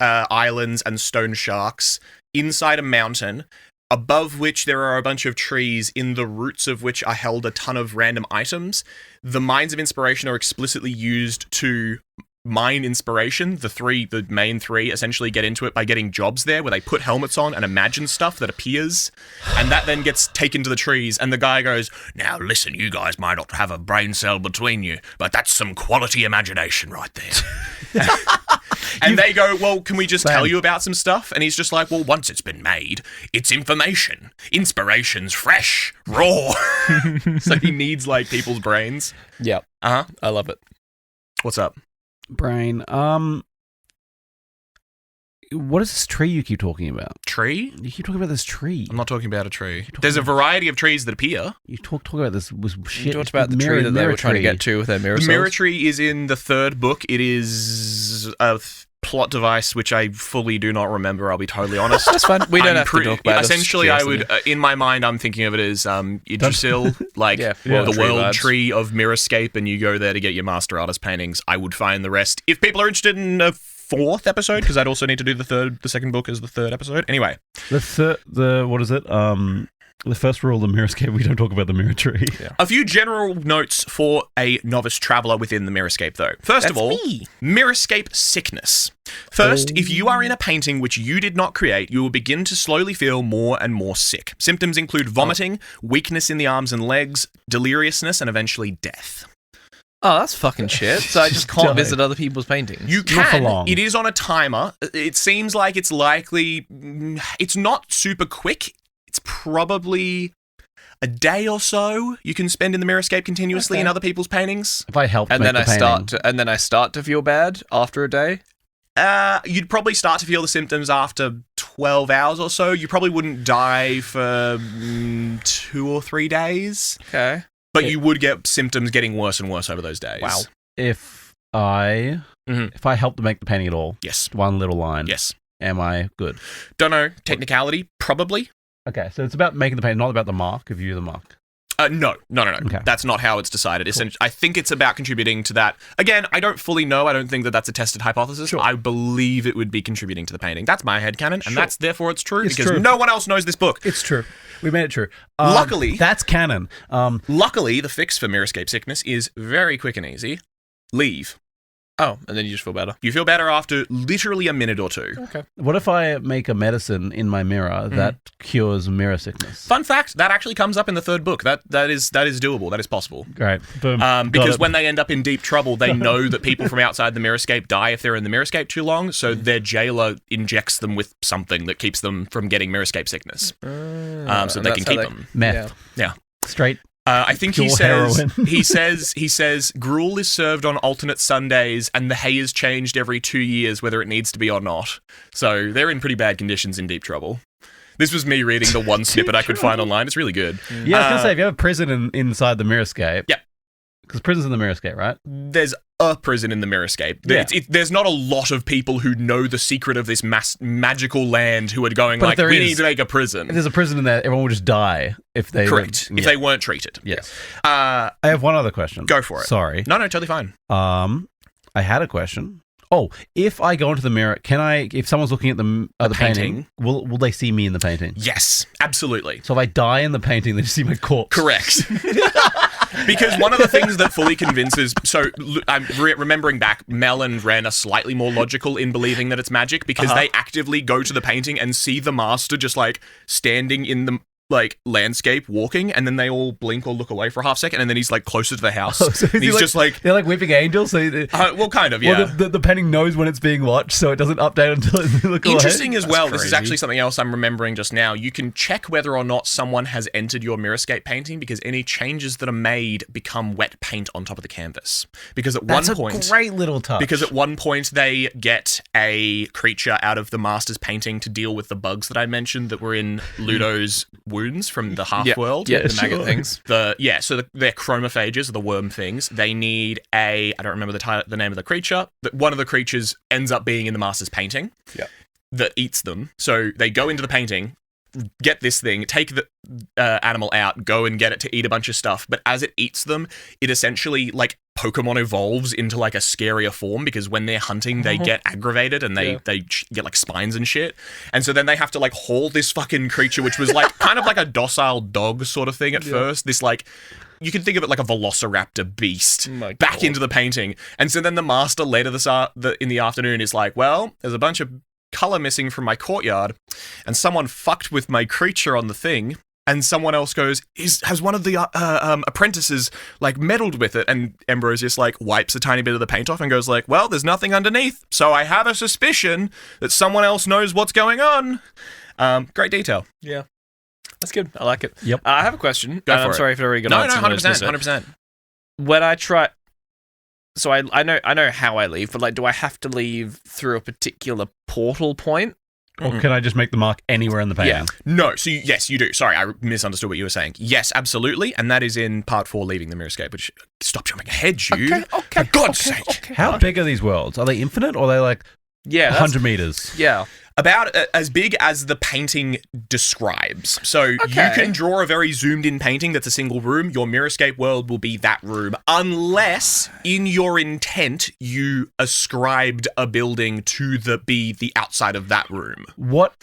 islands and stone sharks inside a mountain, above which there are a bunch of trees, in the roots of which are held a ton of random items. The Mines of Inspiration are explicitly used to mine inspiration. The main three essentially get into it by getting jobs there where they put helmets on and imagine stuff that appears, and that then gets taken to the trees, and the guy goes, "Now listen, you guys might not have a brain cell between you, but that's some quality imagination right there." And they go, "Well, can we just tell you about some stuff?" And he's just like, "Well, once it's been made, it's information. Inspiration's fresh, raw." So he needs people's brains. Yeah. I love it. What's up? Brain. what is this tree you keep talking about? Tree? You keep talking about this tree. I'm not talking about a tree. There's a variety of trees that appear. You talk about this was shit. You talked about the tree that they were trying to get to with their mirror The cells. mirror tree is in the third book. It is a plot device which I fully do not remember, I'll be totally honest. That's fine. We don't have to talk about it. Essentially, I would, in my mind, I'm thinking of it as Yggdrasil, like the world tree of Mirrorscape, and you go there to get your master artist paintings. I would find the rest. If people are interested in a fourth episode, because I'd also need to do the second book as the third episode. Anyway. What is it? The first rule of the Mirrorscape, we don't talk about the mirror tree. Yeah. A few general notes for a novice traveller within the Mirrorscape, though. First of all, Mirrorscape sickness. First, if you are in a painting which you did not create, you will begin to slowly feel more and more sick. Symptoms include vomiting, weakness in the arms and legs, deliriousness, and eventually death. Oh, that's fucking shit. So I just can't visit other people's paintings. You Not for can. long. It is on a timer. It seems like it's likely... It's not super quick. It's probably a day or so you can spend in the Mirrorscape continuously in other people's paintings. If I help, and then I start to feel bad after a day. You'd probably start to feel the symptoms after 12 hours or so. You probably wouldn't die for 2 or 3 days. Okay. But you would get symptoms getting worse and worse over those days. Wow. If I help to make the painting at all, Yes. one little line, Yes. am I good? Don't know. Technicality? Probably. Okay, so it's about making the painting, not about the mark, if you're the mark. No. Okay. That's not how it's decided. Cool. I think it's about contributing to that. Again, I don't fully know. I don't think that that's a tested hypothesis. Sure. I believe it would be contributing to the painting. That's my headcanon, and that's therefore it's true It's because true. no one else knows this book. It's true. We made it true. Luckily- that's canon. Luckily, the fix for Mirrorscape sickness is very quick and easy. Leave. Oh, and then you just feel better. You feel better after literally a minute or two. Okay. What if I make a medicine in my mirror that cures mirror sickness? Fun fact, that actually comes up in the third book. That is doable. That is possible. Great. Boom. Because when they end up in deep trouble, they know that people from outside the Mirrorscape die if they're in the Mirrorscape too long, so their jailer injects them with something that keeps them from getting Mirrorscape sickness. So they can keep them. Meth. Yeah. Straight. I think he Pure says heroin. he says gruel is served on alternate Sundays and the hay is changed every 2 years whether it needs to be or not. So they're in pretty bad conditions, in deep trouble. This was me reading the one snippet I could find online. It's really good. Yeah, I was going to say, if you have a prison inside the Mirrorscape. Yeah. Because prison's in the Mirrorscape, right? There's a prison in the Mirrorscape. Yeah. There's not a lot of people who know the secret of this magical land who are going But like, we need to make a prison. If there's a prison in there, everyone would just die if they... Correct. If they weren't treated. Yes. I I have one other question. Go for it. Sorry. No, totally fine. I had a question. Oh, if I go into the mirror, if someone's looking at the painting, will they see me in the painting? Yes, absolutely. So if I die in the painting, they just see my corpse. Correct. Because one of the things that fully convinces... So, I'm remembering back, Mel and Ren are slightly more logical in believing that it's magic because they actively go to the painting and see the master just, like, standing in the... like landscape walking, and then they all blink or look away for a half second, and then he's like closer to the house. So and he's just like they're like whipping angels. So well, kind of, yeah. Well, the painting knows when it's being watched, so it doesn't update until it look away. Interesting as well. That's This is crazy. actually something else I'm remembering just now. You can check whether or not someone has entered your Mirrorscape painting because any changes that are made become wet paint on top of the canvas. Because at That's one point, a great little touch. because at one point they get a creature out of the master's painting to deal with the bugs that I mentioned that were in Ludo's wounds from the half world. Yeah, the maggot things. So they're chromophages, the worm things. They need I don't remember the name of the creature, but one of the creatures ends up being in the master's painting that eats them. So they go into the painting, get this thing, take the animal out, go and get it to eat a bunch of stuff. But as it eats them, it essentially like Pokemon evolves into like a scarier form because when they're hunting, they get aggravated and they get like spines and shit. And so then they have to like haul this fucking creature, which was like kind of like a docile dog sort of thing at first. This like, you can think of it like a velociraptor beast back into the painting. And so then the master later in the afternoon is like, well, there's a bunch of color missing from my courtyard and someone fucked with my creature on the thing. And someone else goes, has one of the apprentices like meddled with it? And Ambrosius like wipes a tiny bit of the paint off and goes like, well, there's nothing underneath. So I have a suspicion that someone else knows what's going on. Great detail. Yeah. That's good. I like it. Yep. I have a question. Go for I'm it. sorry if I already got No, answered. 100%. 100%. When I try... So I know how I leave, but like, do I have to leave through a particular portal point? Or can I just make the mark anywhere in the painting? Yeah. No, so yes, you do. Sorry, I misunderstood what you were saying. Yes, absolutely. And that is in part 4, Leaving the Mirrorscape, which, stop jumping ahead, Jude. Okay. For God's sake. How big are these worlds? Are they infinite or are they like 100 meters? Yeah. About as big as the painting describes. So you can draw a very zoomed in painting that's a single room. Your Mirrorscape world will be that room, unless in your intent you ascribed a building to be the outside of that room. What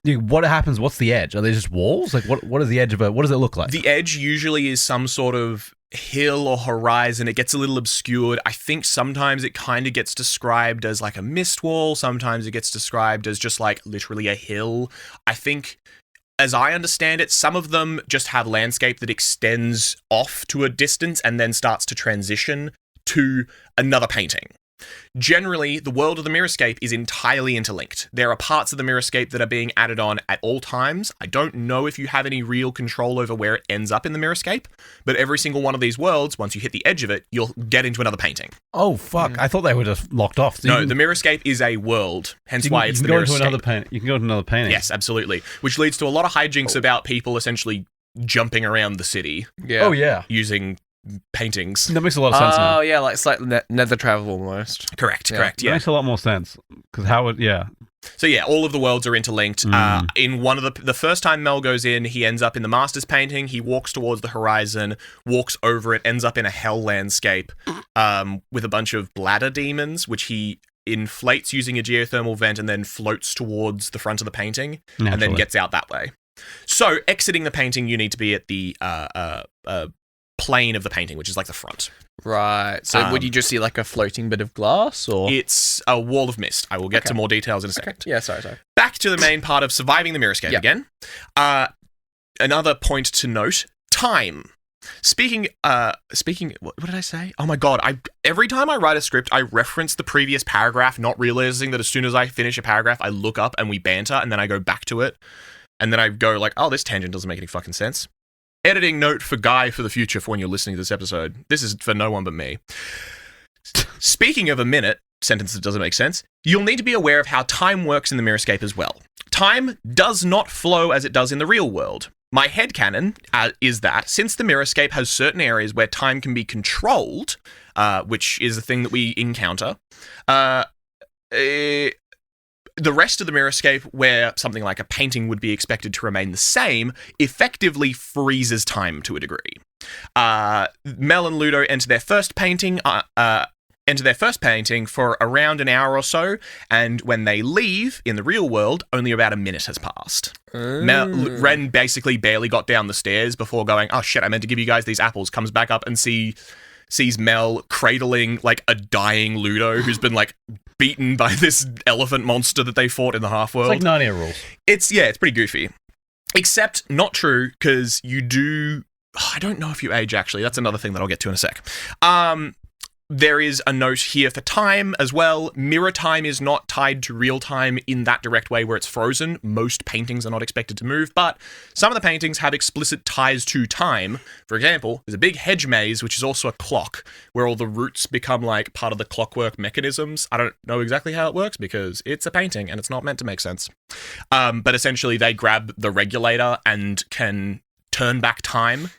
happens? What's the edge? Are they just walls? Like what is the edge of it? What does it look like? The edge usually is some sort of hill or horizon. It gets a little obscured. I think sometimes it kind of gets described as like a mist wall. Sometimes it gets described as just like literally a hill. I think, as I understand it, some of them just have landscape that extends off to a distance and then starts to transition to another painting. Generally, the world of the Mirrorscape is entirely interlinked. There are parts of the Mirrorscape that are being added on at all times. I don't know if you have any real control over where it ends up in the Mirrorscape, but every single one of these worlds, once you hit the edge of it, you'll get into another painting. Oh, fuck. I thought they were just locked off. So no, the Mirrorscape is a world, hence why it's the Mirrorscape. You can go to another painting. Yes, absolutely. Which leads to a lot of hijinks about people essentially jumping around the city. Yeah. Oh, yeah. Using paintings. That makes a lot of sense now. Oh, yeah, like slightly nether travel almost. Correct. That Yeah. makes a lot more sense. Because how would, So yeah, all of the worlds are interlinked. In one of the first time Mel goes in, he ends up in the master's painting. He walks towards the horizon, walks over it, ends up in a hell landscape with a bunch of bladder demons, which he inflates using a geothermal vent and then floats towards the front of the painting and then gets out that way. So exiting the painting, you need to be at the plane of the painting, which is like the front. Right. So would you just see like a floating bit of glass, or it's a wall of mist? I will get to more details in a second. Yeah, sorry. Back to the main part of surviving the Mirrorscape again. Another point to note: time. Speaking. What did I say? Oh my god! Every time I write a script, I reference the previous paragraph, not realizing that as soon as I finish a paragraph, I look up and we banter, and then I go back to it, and then I go like, "Oh, this tangent doesn't make any fucking sense." Editing note for Guy for the future for when you're listening to this episode. This is for no one but me. Speaking of a minute, sentence that doesn't make sense, you'll need to be aware of how time works in the Mirrorscape as well. Time does not flow as it does in the real world. My headcanon is that since the Mirrorscape has certain areas where time can be controlled, which is a thing that we encounter, the rest of the Mirrorscape, where something like a painting would be expected to remain the same, effectively freezes time to a degree. Mel and Ludo enter their first painting for around an hour or so, and when they leave in the real world, only about a minute has passed. Ren basically barely got down the stairs before going, "Oh shit, I meant to give you guys these apples," comes back up and sees Mel cradling like a dying Ludo who's been like beaten by this elephant monster that they fought in the half-world. It's like Narnia rules. It's pretty goofy. Except not true, because you do... I don't know if you age, actually. That's another thing that I'll get to in a sec. There is a note here for time as well. Mirror time is not tied to real time in that direct way where it's frozen. Most paintings are not expected to move, but some of the paintings have explicit ties to time. For example, there's a big hedge maze, which is also a clock, where all the roots become like part of the clockwork mechanisms. I don't know exactly how it works because it's a painting and it's not meant to make sense. But essentially they grab the regulator and can turn back time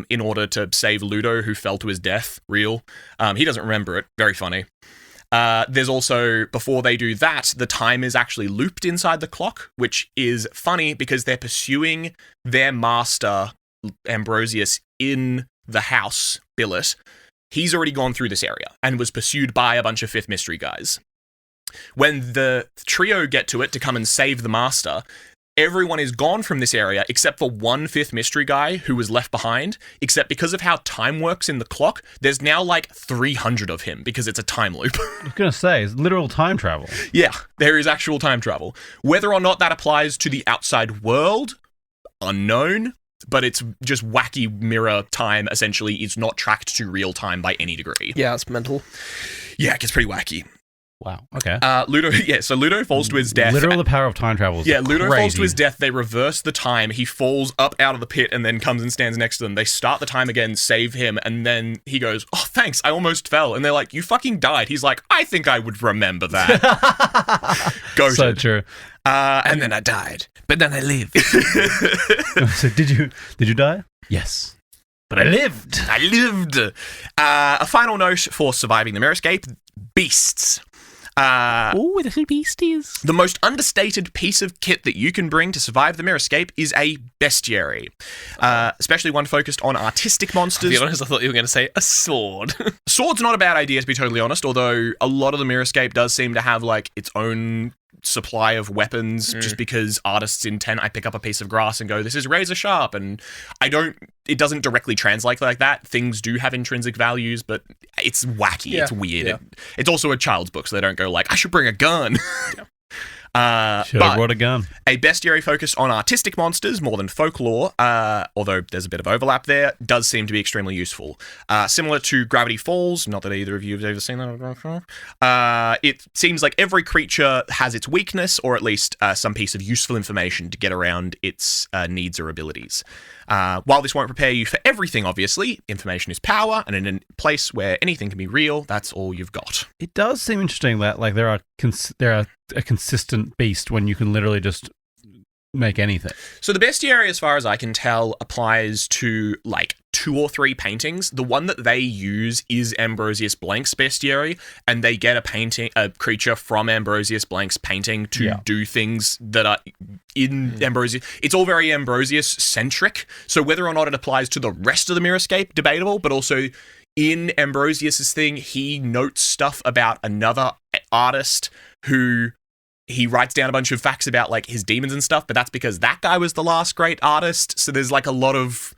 in order to save Ludo, who fell to his death. Real. He doesn't remember it. Very funny. There's also, before they do that, the time is actually looped inside the clock, which is funny because they're pursuing their master, Ambrosius, in the house, Billet. He's already gone through this area and was pursued by a bunch of Fifth Mystery guys. When the trio get to it to come and save the master, everyone is gone from this area except for one Fifth Mystery guy who was left behind, except because of how time works in the clock, there's now like 300 of him because it's a time loop. I was going to say, it's literal time travel. Yeah, there is actual time travel. Whether or not that applies to the outside world, unknown, but it's just wacky mirror time, essentially. It's not tracked to real time by any degree. Yeah, it's mental. Yeah, it gets pretty wacky. Wow. Okay. Ludo falls to his death. Literal the power of time travel. Yeah, Ludo crazy. falls to his death. They reverse the time. He falls up out of the pit and then comes and stands next to them. They start the time again, save him, and then he goes, "Oh, thanks, I almost fell." And they're like, "You fucking died." He's like, "I think I would remember that." Goated. So true. And then I died, but then I lived. So did you die? Yes. But I lived. I lived. A final note for surviving the Mirrorscape: beasts. Oh, little beasties. The most understated piece of kit that you can bring to survive the Mirrorscape is a bestiary, especially one focused on artistic monsters. To be honest, I thought you were going to say a sword. Sword's not a bad idea, to be totally honest, although a lot of the Mirrorscape does seem to have, like, its own supply of weapons, just because artists intent. I pick up a piece of grass and go, "This is razor sharp," and it doesn't directly translate like that. Things do have intrinsic values, but it's wacky. Yeah. It's weird. Yeah. It's also a child's book, so they don't go like, "I should bring a gun." Should have brought a gun. A bestiary focused on artistic monsters more than folklore, although there's a bit of overlap there, does seem to be extremely useful. Similar to Gravity Falls, not that either of you have ever seen that. It seems like every creature has its weakness, or at least some piece of useful information to get around its needs or abilities. While this won't prepare you for everything, obviously, information is power, and in a place where anything can be real, that's all you've got. It does seem interesting that like there are a consistent beast when you can literally just make anything. So the bestiary, as far as I can tell, applies to like 2 or 3 paintings. The one that they use is Ambrosius Blank's bestiary, and they get a creature from Ambrosius Blank's painting to do things that are in Ambrosius. It's all very Ambrosius-centric, so whether or not it applies to the rest of the Mirrorscape, debatable, but also in Ambrosius's thing, he notes stuff about another artist who he writes down a bunch of facts about like his demons and stuff, but that's because that guy was the last great artist. So there's like a lot of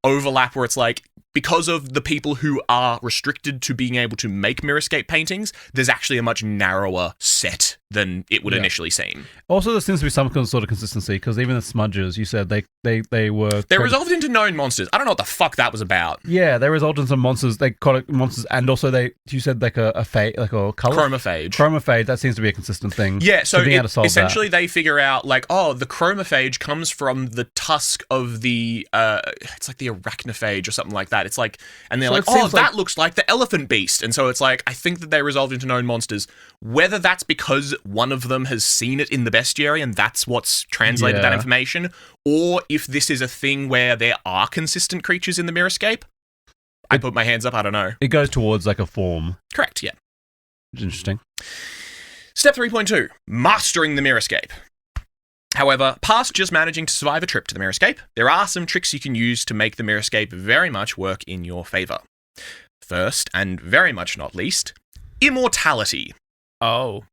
overlap where it's like, because of the people who are restricted to being able to make Mirrorscape paintings, there's actually a much narrower set than it would initially seem. Also, there seems to be some sort of consistency, because even the smudges, you said they were... They resolved into known monsters. I don't know what the fuck that was about. Yeah, they resolved into monsters. They call it monsters, and also you said like a fade, like a color? Chromophage. Chromophage, that seems to be a consistent thing. Yeah, so being able to solve essentially they figure out like, oh, the chromophage comes from the tusk of the, it's like the arachnophage or something like that. It's like, and they're So like, it oh, seems that looks like the elephant beast. And so it's like, I think that they resolved into known monsters. Whether that's because one of them has seen it in the bestiary and that's what's translated that information, or if this is a thing where there are consistent creatures in the Mirrorscape, I put my hands up, I don't know. It goes towards like a form. Correct, yeah. Interesting. Step 3.2, mastering the Mirrorscape. However, past just managing to survive a trip to the Mirrorscape, there are some tricks you can use to make the Mirrorscape very much work in your favour. First, and very much not least, immortality. Oh.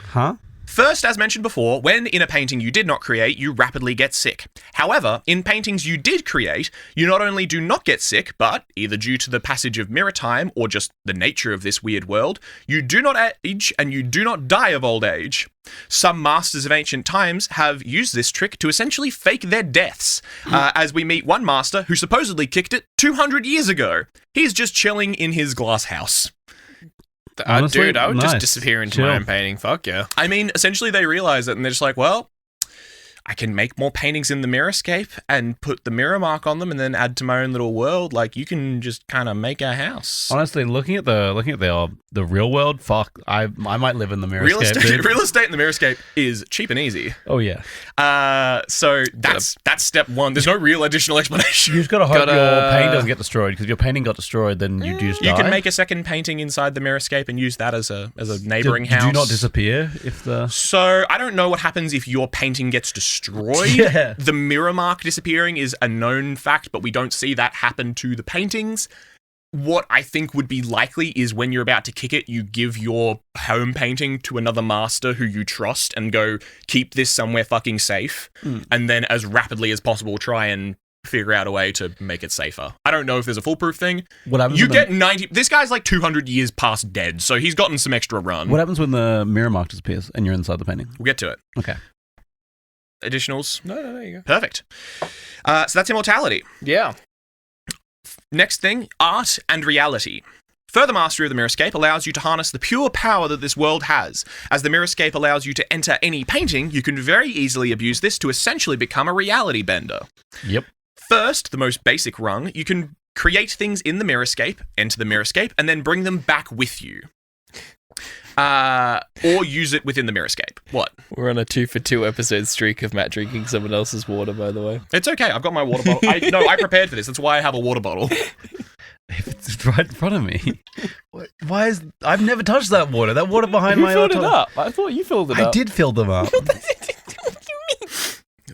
Huh? First, as mentioned before, when in a painting you did not create, you rapidly get sick. However, in paintings you did create, you not only do not get sick, but, either due to the passage of mirror time or just the nature of this weird world, you do not age and you do not die of old age. Some masters of ancient times have used this trick to essentially fake their deaths, as we meet one master who supposedly kicked it 200 years ago. He's just chilling in his glass house. Honestly, Dude, I would just nice. disappear into Chill. my own painting. Fuck yeah. I mean, essentially they realize it and they're just like, well, I can make more paintings in the Mirrorscape and put the mirror mark on them and then add to my own little world. Like, you can just kind of make a house. Honestly, looking at the real world, fuck, I might live in the Mirrorscape. Real estate in the Mirrorscape is cheap and easy. Oh yeah. So that's step one. There's no real additional explanation. You just gotta hope your painting doesn't get destroyed, because if your painting got destroyed, then you just die. You can make a second painting inside the Mirrorscape and use that as a neighboring house. Do you not disappear if the... So I don't know what happens if your painting gets destroyed. Yeah. The mirror mark disappearing is a known fact, but we don't see that happen to the paintings. What I think would be likely is when you're about to kick it, you give your home painting to another master who you trust and go, keep this somewhere fucking safe. And then as rapidly as possible, try and figure out a way to make it safer. I don't know if there's a foolproof thing. What happens You when get 90... This guy's like 200 years past dead, so he's gotten some extra run. What happens when the mirror mark disappears and you're inside the painting? We'll get to it. Okay. Additionals? No, there you go. Perfect. So that's immortality. Yeah. Next thing, art and reality. Further mastery of the Mirrorscape allows you to harness the pure power that this world has. As the Mirrorscape allows you to enter any painting, you can very easily abuse this to essentially become a reality bender. Yep. First, the most basic rung, you can create things in the Mirrorscape, enter the Mirrorscape, and then bring them back with you. Or use it within the Mirrorscape. What? We're on a 2-for-2 episode streak of Matt drinking someone else's water, by the way. It's okay, I've got my water bottle. I prepared for this, that's why I have a water bottle. It's right in front of me. Why is... I've never touched that water. That water behind my... Who filled it up? I thought you filled it up. I did fill them up. What do you mean?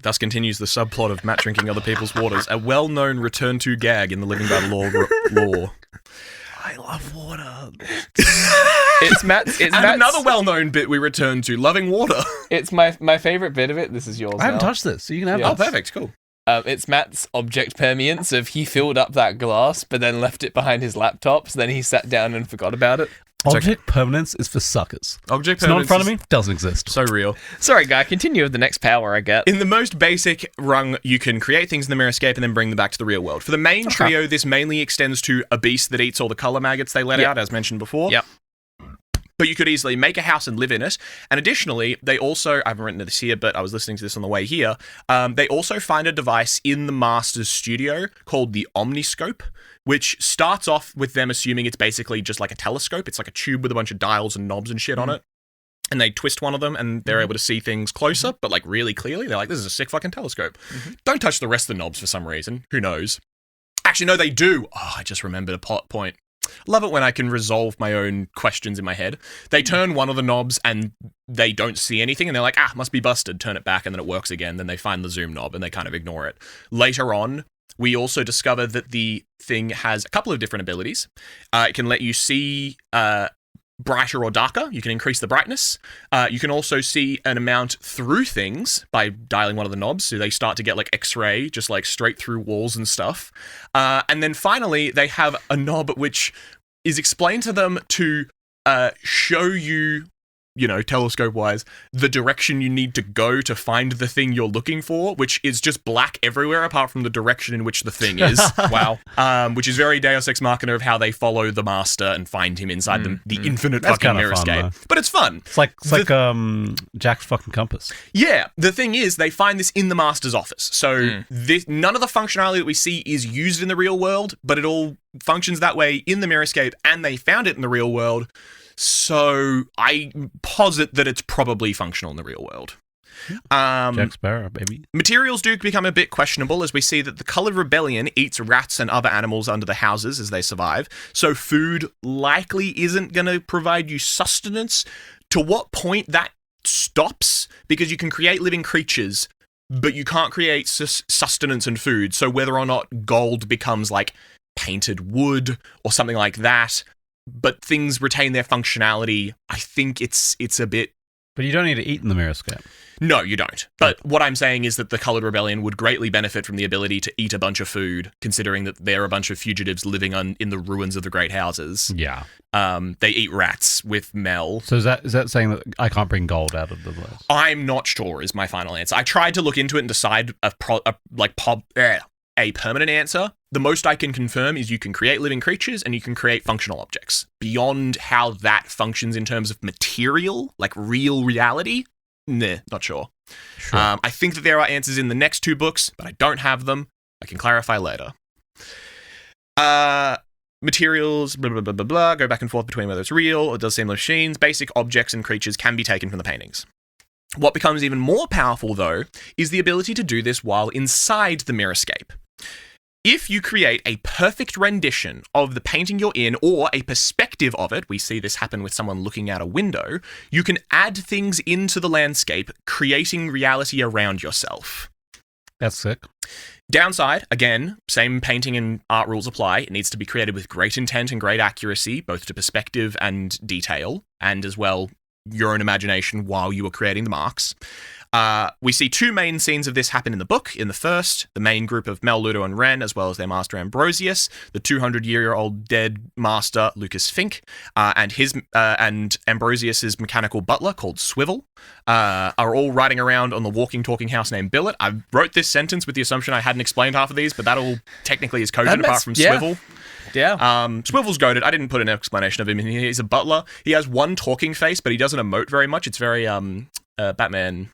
Thus continues the subplot of Matt drinking other people's waters, a well-known return to gag in the Living by the Law lore. I love water. It's Matt's. Another well-known bit we return to, loving water. It's my favourite bit of it. This is yours. I haven't now. touched this, so you can have Oh, this. perfect, cool. It's Matt's object permanence of he filled up that glass, but then left it behind his laptop, so then he sat down and forgot about it. Object permanence is for suckers. Object It's not in permanence front of me. Doesn't exist. So real. Sorry, guy. Continue with the next power I get. In the most basic rung, you can create things in the Mirrorscape and then bring them back to the real world. For the main trio, this mainly extends to a beast that eats all the colour maggots they let out, as mentioned before. Yep. But you could easily make a house and live in it. And additionally, they also, I haven't written this here, but I was listening to this on the way here, they also find a device in the Master's studio called the Omniscope, which starts off with them assuming it's basically just like a telescope. It's like a tube with a bunch of dials and knobs and shit on it. And they twist one of them and they're able to see things closer, but like really clearly. They're like, this is a sick fucking telescope. Don't touch the rest of the knobs for some reason. Who knows? Actually, no, they do. Oh, I just remembered a plot point. Love it when I can resolve my own questions in my head. They turn one of the knobs and they don't see anything and they're like, must be busted, turn it back, and then it works again. Then they find the zoom knob and they kind of ignore it. Later on, we also discover that the thing has a couple of different abilities. It can let you see brighter or darker. You can increase the brightness. You can also see an amount through things by dialing one of the knobs, so they start to get like X-ray, just like straight through walls and stuff. And then finally, they have a knob which is explained to them to show you, telescope-wise, the direction you need to go to find the thing you're looking for, which is just black everywhere apart from the direction in which the thing is. Wow. Which is very Deus Ex Machina of how they follow the Master and find him inside the infinite That's fucking kinda fun, Mirrorscape. though. But it's fun. It's like Jack's fucking compass. Yeah, the thing is, they find this in the Master's office. So none of the functionality that we see is used in the real world, but it all functions that way in the Mirrorscape, and they found it in the real world. So I posit that it's probably functional in the real world. Jack Sparrow, baby. Materials do become a bit questionable as we see that the Coloured Rebellion eats rats and other animals under the houses as they survive. So food likely isn't going to provide you sustenance. To what point that stops? Because you can create living creatures, but you can't create sustenance and food. So whether or not gold becomes like painted wood or something like that, but things retain their functionality, I think it's a bit... But you don't need to eat in the Mirrorscape. No, you don't. But what I'm saying is that the Coloured Rebellion would greatly benefit from the ability to eat a bunch of food, considering that they're a bunch of fugitives living in the ruins of the Great Houses. Yeah. They eat rats with Mel. So is that saying that I can't bring gold out of the place? I'm not sure is my final answer. I tried to look into it and decide a permanent answer. The most I can confirm is you can create living creatures and you can create functional objects. Beyond how that functions in terms of material, like real reality, nah, not sure. I think that there are answers in the next two books, but I don't have them. I can clarify later. Materials, blah, blah, blah, blah, blah, go back and forth between whether it's real or does seem like machines. Basic objects and creatures can be taken from the paintings. What becomes even more powerful, though, is the ability to do this while inside the Mirrorscape. If you create a perfect rendition of the painting you're in or a perspective of it, we see this happen with someone looking out a window, you can add things into the landscape, creating reality around yourself. That's sick. Downside, again, same painting and art rules apply. It needs to be created with great intent and great accuracy, both to perspective and detail, and as well your own imagination while you are creating the marks. We see two main scenes of this happen in the book. In the first, the main group of Mel, Ludo, and Ren, as well as their master Ambrosius, the 200-year-old dead master Lucas Fink, and Ambrosius's mechanical butler called Swivel, are all riding around on the walking, talking house named Billet. I wrote this sentence with the assumption I hadn't explained half of these, but that all technically is cogent apart from Swivel. Yeah. Swivel's goated. I didn't put an explanation of him in here. He's a butler. He has one talking face, but he doesn't emote very much. It's very Batman.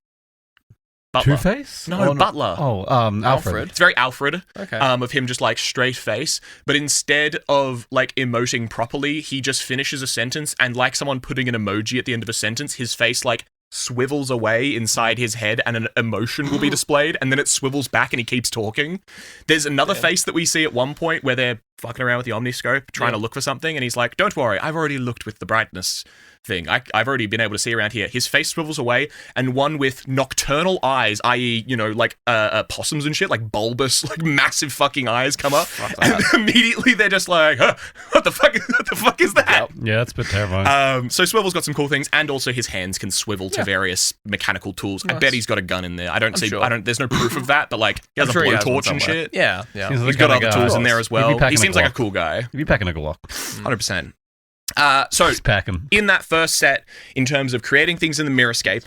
Butler. Two-Face? No, Butler. Alfred. It's very Alfred. Okay. Of him just like straight face, but instead of like emoting properly, he just finishes a sentence and like someone putting an emoji at the end of a sentence, his face like swivels away inside his head and an emotion will be displayed, and then it swivels back and he keeps talking. There's another face that we see at one point where they're fucking around with the omniscope trying to look for something, and he's like, don't worry, I've already looked with the brightness thing. I've already been able to see around here. His face swivels away, and one with nocturnal eyes, i.e., you know, like possums and shit, like bulbous, like massive fucking eyes come up, and immediately they're just like, huh, what the fuck is that? Yeah, that's a bit terrifying. So Swivel's got some cool things, and also his hands can swivel to various mechanical tools. Nice. I bet he's got a gun in there. There's no proof of that, but like he has a blowtorch and shit. Yeah. He's got other tools in there as well. He seems like a cool guy. He'd be packing a Glock. 100%. So in that first set, in terms of creating things in the Mirrorscape,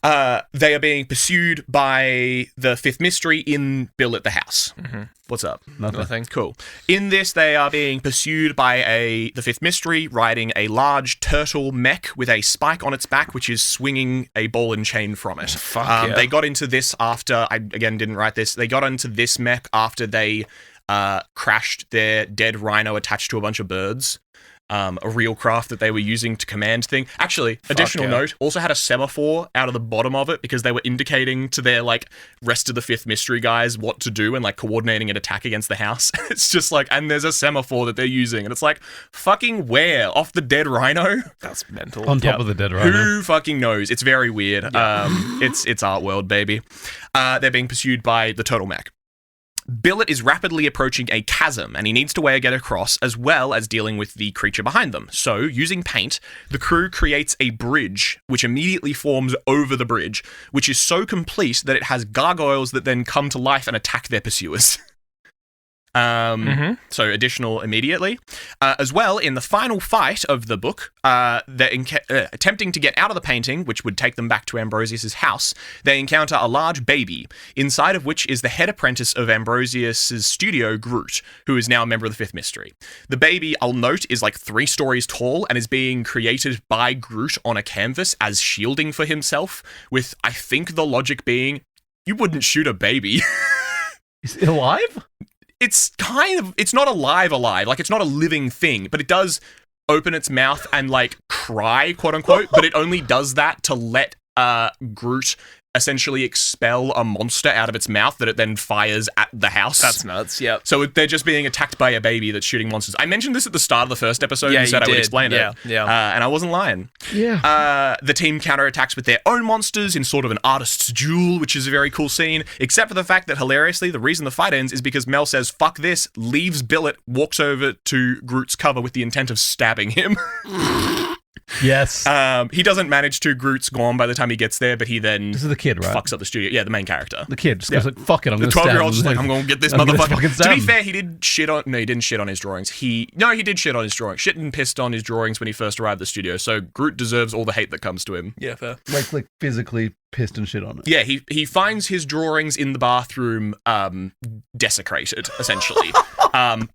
they are being pursued by the fifth mystery in Bill at the house. Mm-hmm. What's up? Nothing. Cool. In this, they are being pursued by the fifth mystery riding a large turtle mech with a spike on its back, which is swinging a ball and chain from it. They got into this after, I again didn't write this, they got into this mech after they crashed their dead rhino attached to a bunch of birds. A real craft that they were using to command thing. Actually, additional note, also had a semaphore out of the bottom of it because they were indicating to their like rest of the fifth mystery guys what to do and like coordinating an attack against the house. It's just like, and there's a semaphore that they're using, and it's like, fucking where? Off the dead rhino? That's mental. On top of the dead rhino. Who fucking knows? It's very weird. It's art world, baby. They're being pursued by the turtle mech. Billet is rapidly approaching a chasm, and he needs to get across, as well as dealing with the creature behind them. So, using paint, the crew creates a bridge, which immediately forms over the bridge, which is so complete that it has gargoyles that then come to life and attack their pursuers. So additional immediately. As well, in the final fight of the book, they're attempting to get out of the painting, which would take them back to Ambrosius's house. They encounter a large baby, inside of which is the head apprentice of Ambrosius's studio, Groot, who is now a member of the Fifth Mystery. The baby, I'll note, is like 3 stories tall and is being created by Groot on a canvas as shielding for himself, with, I think, the logic being, you wouldn't shoot a baby. Is it alive? It's not alive, like it's not a living thing, but it does open its mouth and like cry, quote unquote, but it only does that to let Groot essentially expel a monster out of its mouth that it then fires at the house. That's nuts, yep. So they're just being attacked by a baby that's shooting monsters. I mentioned this at the start of the first episode and said I would explain it. Yeah. And I wasn't lying. Yeah. The team counterattacks with their own monsters in sort of an artist's duel, which is a very cool scene, except for the fact that, hilariously, the reason the fight ends is because Mel says, fuck this, leaves Billet, walks over to Groot's cover with the intent of stabbing him. Yes. He doesn't manage to. Groot's gone by the time he gets there, but he then... This is the kid, right? Fucks up the studio. Yeah, the main character. The kid just goes like, fuck it, I'm the going to stab him. The 12-year-old's just like, I'm going to get this motherfucker. To be fair, he did shit on... No, he didn't shit on his drawings. He did shit on his drawings. Shit and pissed on his drawings when he first arrived at the studio, so Groot deserves all the hate that comes to him. Yeah, fair. Like physically pissed and shit on it. Yeah, he finds his drawings in the bathroom desecrated, essentially.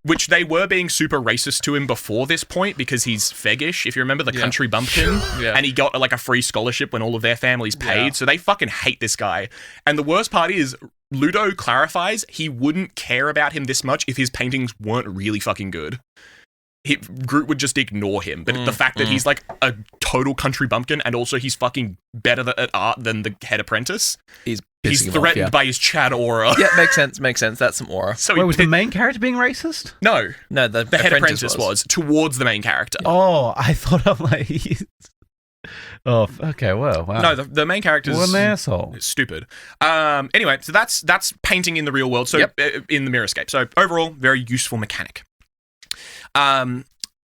Which they were being super racist to him before this point because he's feggish, if you remember the country bumpkin. And he got like a free scholarship when all of their families paid, so they fucking hate this guy. And the worst part is, Ludo clarifies he wouldn't care about him this much if his paintings weren't really fucking good. Groot would just ignore him, but the fact that he's like a total country bumpkin and also he's fucking better at art than the head apprentice. He's threatened by his Chad aura. Yeah, makes sense. That's some aura. So wait, was the main character being racist? No, the head apprentice was towards the main character. Oh, I thought I'm like... Oh, okay, well, wow. No, the main character's... What an asshole. Stupid. Anyway, so that's painting in the real world, so in the Mirrorscape. So overall, very useful mechanic. The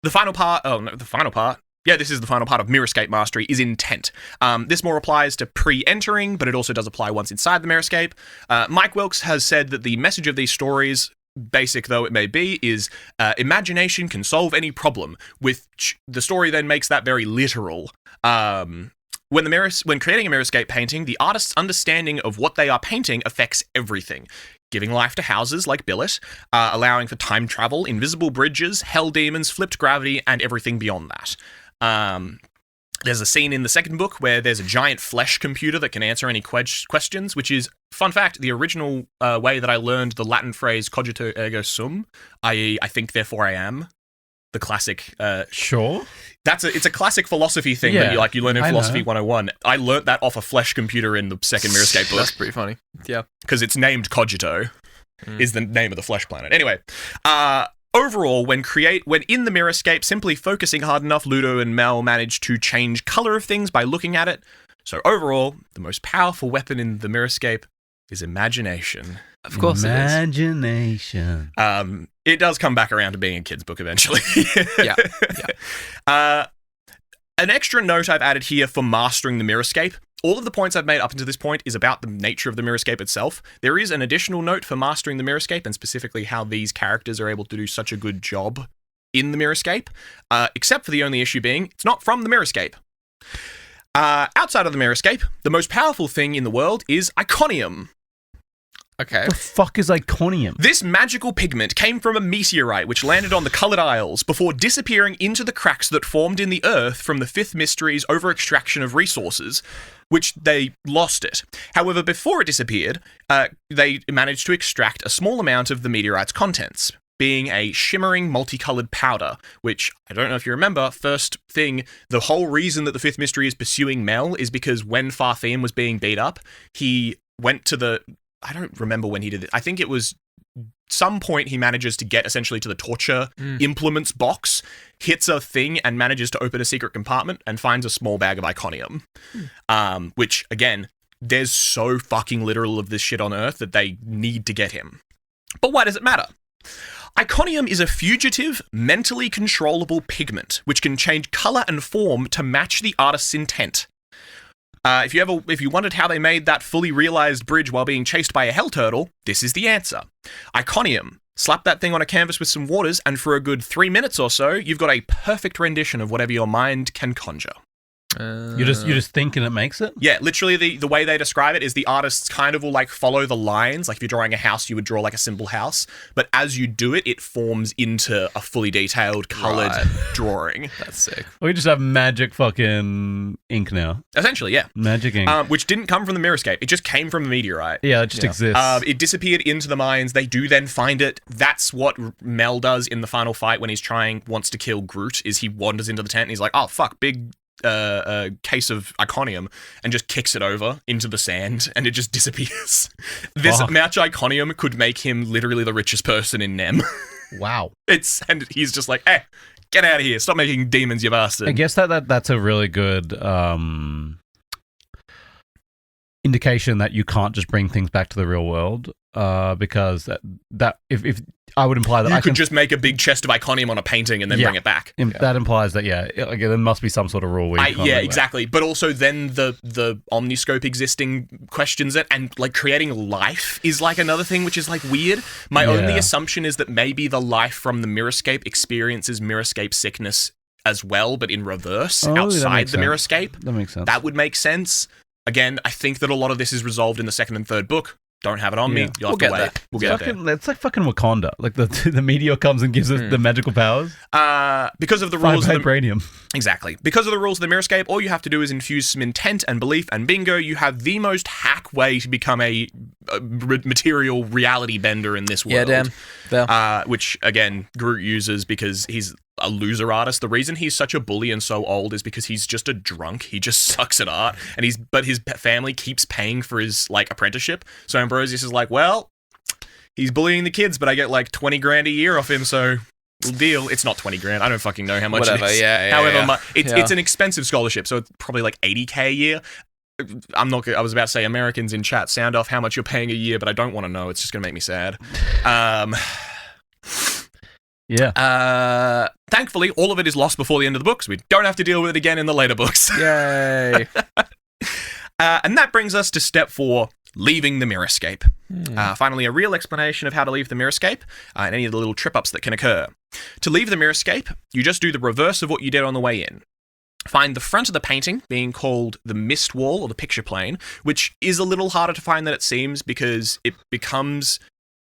final part... Oh, no, the final part... Yeah, this is the final part of Mirrorscape Mastery, is intent. This more applies to pre-entering, but it also does apply once inside the Mirrorscape. Mike Wilkes has said that the message of these stories, basic though it may be, is imagination can solve any problem, which the story then makes that very literal. When creating a Mirrorscape painting, the artist's understanding of what they are painting affects everything. giving life to houses like Billet, allowing for time travel, invisible bridges, hell demons, flipped gravity, and everything beyond that. There's a scene in the second book where there's a giant flesh computer that can answer any questions, which is, fun fact, the original way that I learned the Latin phrase cogito ergo sum, i.e. I think therefore I am. The classic... Sure. It's a classic philosophy thing that you learn in Philosophy 101. I learnt that off a flesh computer in the second Mirrorscape book. That's pretty funny. Yeah. Because it's named Cogito, is the name of the flesh planet. Anyway, overall, when in the Mirrorscape, simply focusing hard enough, Ludo and Mel manage to change color of things by looking at it. So overall, the most powerful weapon in the Mirrorscape is imagination. Of course Imagination. It does come back around to being a kid's book eventually. Yeah. An extra note I've added here for mastering the Mirrorscape. All of the points I've made up until this point is about the nature of the Mirrorscape itself. There is an additional note for mastering the Mirrorscape and specifically how these characters are able to do such a good job in the Mirrorscape, except for the only issue being it's not from the Mirrorscape. Outside of the Mirrorscape, the most powerful thing in the world is Iconium. Okay. The fuck is Iconium? This magical pigment came from a meteorite which landed on the Coloured Isles before disappearing into the cracks that formed in the earth from the Fifth Mystery's over-extraction of resources, which they lost it. However, before it disappeared, they managed to extract a small amount of the meteorite's contents, being a shimmering, multicoloured powder, which, I don't know if you remember, first thing, the whole reason that the Fifth Mystery is pursuing Mel is because when Farthim was being beat up, he went to the... I don't remember when he did it. I think it was some point he manages to get essentially to the torture implements box, hits a thing and manages to open a secret compartment and finds a small bag of Iconium. Which, again, there's so fucking literal of this shit on Earth that they need to get him. But why does it matter? Iconium is a fugitive, mentally controllable pigment, which can change colour and form to match the artist's intent. If you wondered how they made that fully realized bridge while being chased by a hell turtle, this is the answer. Iconium. Slap that thing on a canvas with some waters, and for a good 3 minutes or so, you've got a perfect rendition of whatever your mind can conjure. You're just thinking it makes it? Yeah, literally the way they describe it is the artists kind of will like follow the lines. Like if you're drawing a house, you would draw like a simple house. But as you do it, it forms into a fully detailed, coloured drawing. That's sick. We just have magic fucking ink now. Essentially, yeah. Magic ink. Which didn't come from the Mirrorscape. It just came from a meteorite. Yeah, it just exists. It disappeared into the mines. They do then find it. That's what Mel does in the final fight when wants to kill Groot, is he wanders into the tent and he's like, oh, fuck, big... a case of Iconium and just kicks it over into the sand and it just disappears. This much Iconium could make him literally the richest person in Nem. Wow. And he's just like, get out of here. Stop making demons, you bastard. I guess that's a really good indication that you can't just bring things back to the real world, because that if I would imply that you could just make a big chest of Iconium on a painting and then bring it back. That implies that there must be some sort of rule. Exactly. But also then the omniscope existing questions it, and like creating life is like another thing which is like weird. My only assumption is that maybe the life from the Mirrorscape experiences Mirrorscape sickness as well, but in reverse outside the Mirrorscape. That makes sense. That would make sense. Again, I think that a lot of this is resolved in the second and third book. Don't have it on me. You'll have to wait. We'll get there. It's like fucking Wakanda. Like the meteor comes and gives us the magical powers. Because of the rules of vibranium. Exactly. Because of the rules of the Mirrorscape, all you have to do is infuse some intent and belief, and bingo, you have the most hack way to become a material reality bender in this world. Yeah, damn. Which, again, Groot uses because he's a loser artist. The reason he's such a bully and so old is because he's just a drunk. He just sucks at art, but his family keeps paying for his like apprenticeship. So Ambrosius is like, well, he's bullying the kids, but I get like 20 grand a year off him, so we'll deal. It's not 20 grand. I don't fucking know how much it is. However, it's an expensive scholarship, so it's probably like 80k a year. I was about to say, Americans in chat, sound off how much you're paying a year, but I don't want to know. It's just going to make me sad. Thankfully, all of it is lost before the end of the book, so we don't have to deal with it again in the later books. Yay. And that brings us to step 4, leaving the Mirrorscape. Finally, a real explanation of how to leave the Mirrorscape and any of the little trip-ups that can occur. To leave the Mirrorscape, you just do the reverse of what you did on the way in. Find the front of the painting, being called the mist wall or the picture plane, which is a little harder to find than it seems because it becomes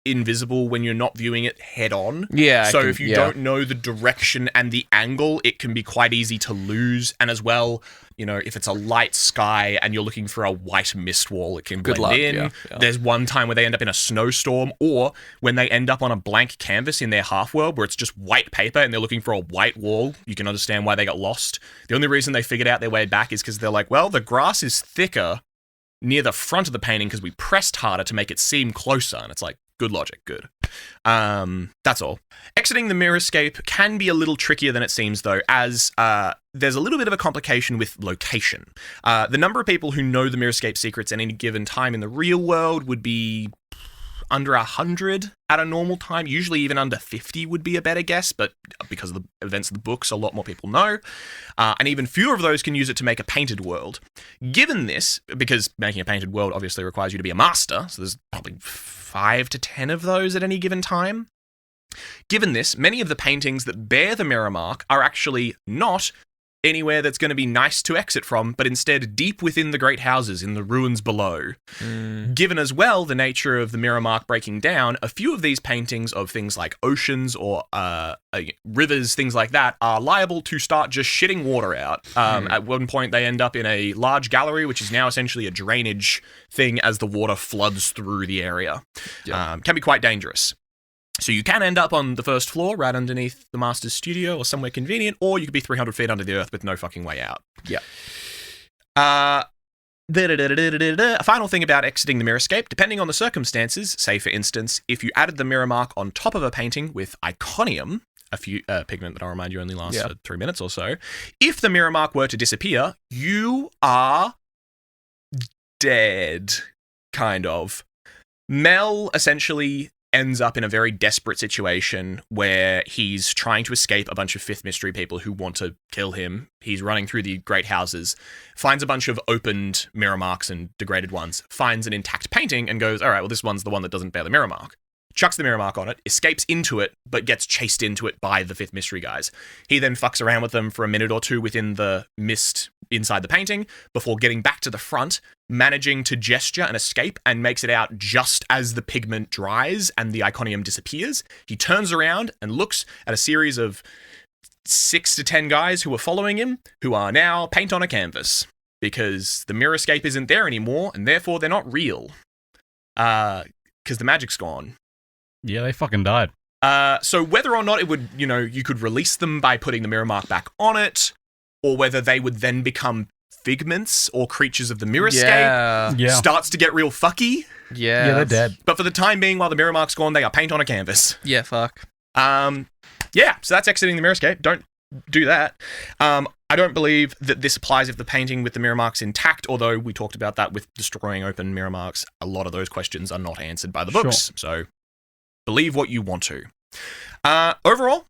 invisible when you're not viewing it head on. Yeah. So if you don't know the direction and the angle, it can be quite easy to lose. And as well, you know, if it's a light sky and you're looking for a white mist wall, it can blend in. Yeah. There's one time where they end up in a snowstorm, or when they end up on a blank canvas in their half world where it's just white paper and they're looking for a white wall. You can understand why they got lost. The only reason they figured out their way back is because they're like, well, the grass is thicker near the front of the painting because we pressed harder to make it seem closer. And it's like, good logic, good. That's all. Exiting the Mirrorscape can be a little trickier than it seems, though, as there's a little bit of a complication with location. The number of people who know the Mirrorscape secrets at any given time in the real world would be under 100 at a normal time. Usually even under 50 would be a better guess, but because of the events of the books, a lot more people know. And even fewer of those can use it to make a painted world. Given this, because making a painted world obviously requires you to be a master, so there's probably 5 to 10 of those at any given time. Given this, many of the paintings that bear the mirror mark are actually not anywhere that's going to be nice to exit from, but instead deep within the great houses in the ruins below. Given as well the nature of the mirror mark breaking down, a few of these paintings of things like oceans or rivers, things like that, are liable to start just shitting water out. At one point, they end up in a large gallery, which is now essentially a drainage thing as the water floods through the area. Can be quite dangerous. So you can end up on the first floor, right underneath the master's studio or somewhere convenient, or you could be 300 feet under the earth with no fucking way out. Yeah. A final thing about exiting the Mirrorscape, depending on the circumstances, say for instance, if you added the mirror mark on top of a painting with iconium, a pigment that I'll remind you only lasts 3 minutes or so, if the mirror mark were to disappear, you are dead, kind of. Mel essentially ends up in a very desperate situation where he's trying to escape a bunch of fifth mystery people who want to kill him. He's running through the great houses, finds a bunch of opened mirror marks and degraded ones, finds an intact painting and goes, all right, well, this one's the one that doesn't bear the mirror mark. Chucks the mirror mark on it, escapes into it, but gets chased into it by the fifth mystery guys. He then fucks around with them for a minute or two within the mist inside the painting before getting back to the front, managing to gesture and escape, and makes it out just as the pigment dries and the iconium disappears. He turns around and looks at a series of 6 to 10 guys who are following him, who are now paint on a canvas, because the Mirrorscape isn't there anymore, and therefore they're not real. Because the magic's gone. Yeah, they fucking died. So whether or not it would, you could release them by putting the mirror mark back on it, or whether they would then become figments or creatures of the Mirrorscape, starts to get real fucky. Yeah, they're dead. But for the time being, while the mirror mark's gone, they are paint on a canvas. Yeah, fuck. So that's exiting the Mirrorscape. Don't do that. I don't believe that this applies if the painting with the mirror marks intact, although we talked about that with destroying open mirror marks. A lot of those questions are not answered by the books, so believe what you want to. Overall,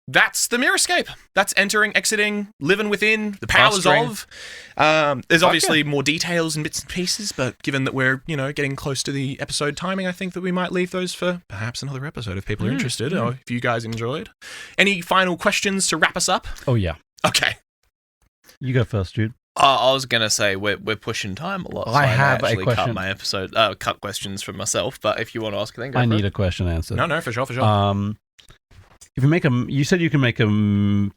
that's the Mirrorscape. That's entering, exiting, living within, the powers of. There's obviously more details and bits and pieces, but given that we're, getting close to the episode timing, I think that we might leave those for perhaps another episode if people are interested, or if you guys enjoyed. Any final questions to wrap us up? Oh, yeah. Okay. You go first, Jude. I was gonna say we're pushing time a lot. So I have actually a question. Cut my episode, cut questions from myself. But if you want to ask, then go. I need a question answered. No, for sure. If you make you said you can make a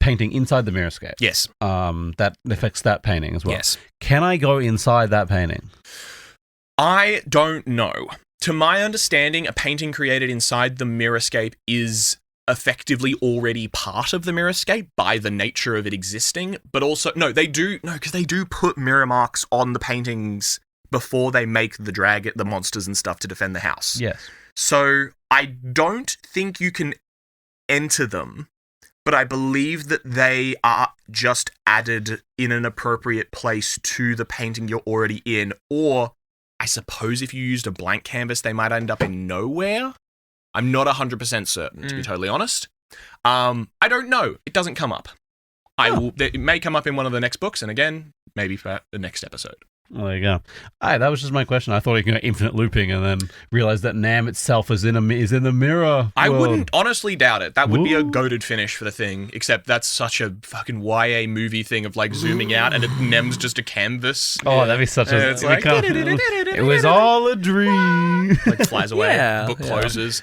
painting inside the Mirrorscape. Yes. That affects that painting as well. Yes. Can I go inside that painting? I don't know. To my understanding, a painting created inside the Mirrorscape is effectively already part of the Mirrorscape by the nature of it existing, but also because they do put mirror marks on the paintings before they make the monsters and stuff to defend the house. Yes. So I don't think you can enter them, but I believe that they are just added in an appropriate place to the painting you're already in, or I suppose if you used a blank canvas, they might end up in nowhere. I'm not 100% certain, to be totally honest. I don't know. It doesn't come up. It may come up in one of the next books, and again, maybe for the next episode. Well, there you go. That was just my question. I thought you could go infinite looping and then realize that Nam itself is in the mirror. I world. wouldn't honestly doubt it. That would be a Ooh. goated finish for the thing, except that's such a fucking YA movie thing of like zooming out and Nem's just a canvas. Oh, that'd be such a. It's like, it was all a dream. like flies away. Yeah, Book yeah. closes.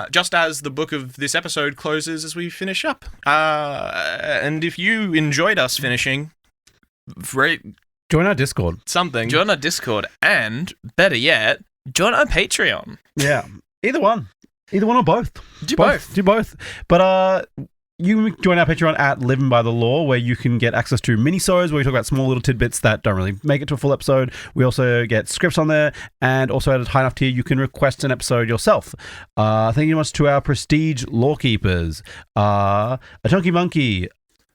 Just as the book of this episode closes as we finish up. And if you enjoyed us finishing, rate Join our Discord. something. Join our Discord, and better yet, join our Patreon. Yeah, either one or both. Do both. Do both. But you join our Patreon at Living by the Law, where you can get access to mini-sodes where we talk about small little tidbits that don't really make it to a full episode. We also get scripts on there, and also at a high enough tier, you can request an episode yourself. Thank you much to our prestige lawkeepers, A Chunky Monkey,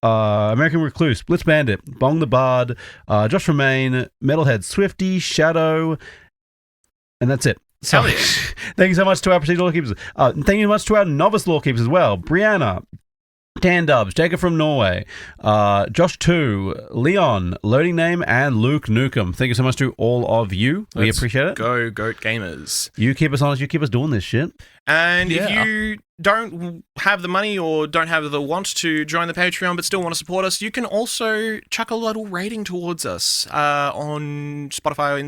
American Recluse, Blitz Bandit, Bong the Bard, Josh Romaine, Metalhead, Swifty, Shadow, and that's it. So, Hell yeah. thank you so much to our prestige lawkeepers. Thank you much to our novice lawkeepers as well. Brianna, Dan Dubs, Jacob from Norway, Josh 2, Leon, Loading Name, and Luke Nukem. Thank you so much to all of you. We Let's appreciate it. Go Goat Gamers. You keep us honest. You keep us doing this shit. And Yeah. if you don't have the money or don't have the want to join the Patreon but still want to support us, you can also chuck a little rating towards us on Spotify or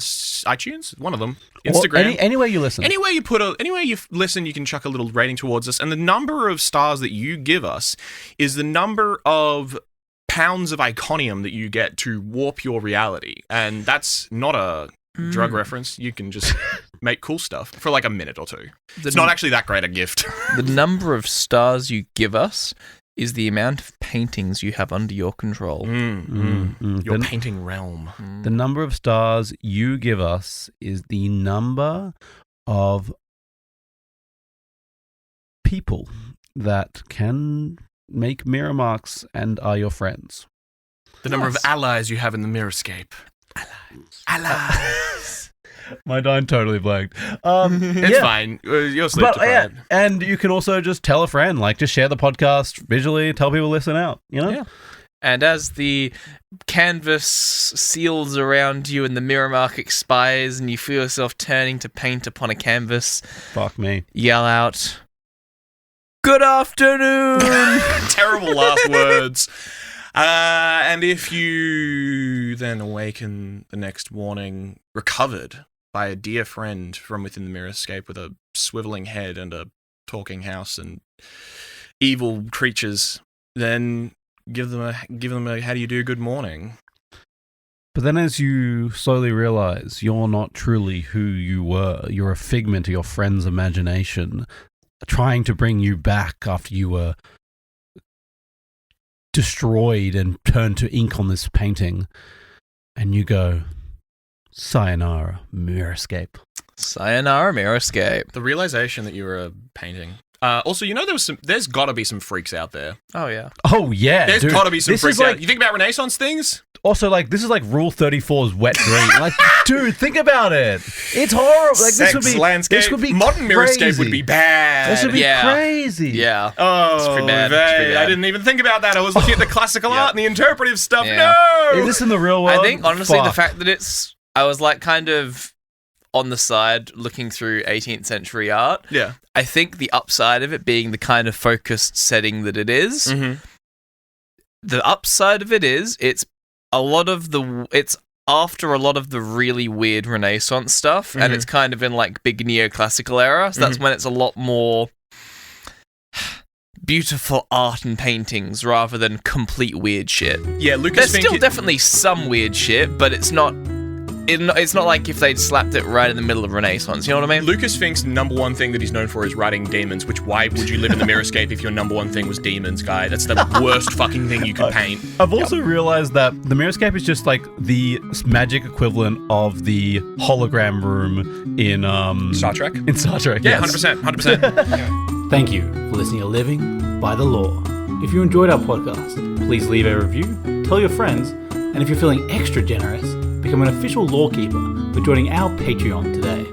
iTunes, one of them, Instagram. Or anywhere you listen. Anywhere you listen, you can chuck a little rating towards us. And the number of stars that you give us is the number of pounds of Iconium that you get to warp your reality. And that's not a drug reference. You can just make cool stuff for like a minute or two. It's not actually that great a gift. The number of stars you give us is the amount of paintings you have under your control. Your painting realm. The number of stars you give us is the number of people that can make mirror marks and are your friends. The number of allies you have in the Mirrorscape. Allies. My mind totally blanked. It's fine. You're sleep deprived. And you can also just tell a friend, like just share the podcast visually, tell people listen out, you know? Yeah. And as the canvas seals around you and the mirror mark expires and you feel yourself turning to paint upon a canvas, Fuck me. yell out, "Good afternoon!" Terrible last words. And if you then awaken the next morning recovered by a dear friend from within the Mirrorscape with a swiveling head and a talking house and evil creatures, then give them a how do you do good morning. But then as you slowly realize you're not truly who you were, you're a figment of your friend's imagination, trying to bring you back after you were destroyed and turned to ink on this painting, and you go, sayonara, Mirrorscape. Sayonara, Mirrorscape. The realization that you were a painting. Also, you know there's got to be some freaks out there. Oh, yeah. Oh yeah, There's dude. got to be some This freaks is like, out. You think about Renaissance things? also like this is like Rule 34's wet dream. Like, dude, think about it. It's horrible. Like Sex this would be landscape. This would be modern crazy. Mirrorscape would be bad. This would be Yeah. crazy. Yeah. Oh, It's pretty bad. It's pretty I bad. didn't even think about that. I was looking at the classical art and the interpretive stuff. Yeah. No! Is this in the real world? I think, honestly, the Fuck. fact that I was like kind of on the side looking through 18th century art. Yeah. I think the upside of it being the kind of focused setting that it is, the upside of it is it's after a lot of the really weird Renaissance stuff, and it's kind of in like big neoclassical era, so that's when it's a lot more beautiful art and paintings rather than complete weird shit. Yeah, Lucas There's Fink still definitely some weird shit, but it's not like if they'd slapped it right in the middle of Renaissance, you know what I mean? Lucas Fink's number one thing that he's known for is writing demons, which why would you live in the Mirrorscape if your number one thing was demons, guy? That's the worst fucking thing you could paint. I've also realized that the Mirrorscape is just like the magic equivalent of the hologram room in Star Trek? In Star Trek, Yeah, yes. 100%. Thank you for listening to Living by the Law. If you enjoyed our podcast, please leave a review, tell your friends, and if you're feeling extra generous, become an official lawkeeper by joining our Patreon today.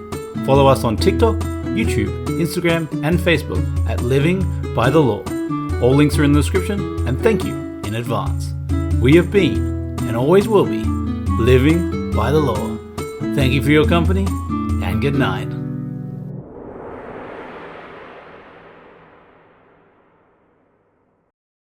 Follow us on TikTok, YouTube, Instagram, and Facebook at Living by the Law. All links are in the description, and thank you in advance. We have been, and always will be, living by the law. Thank you for your company, and good night.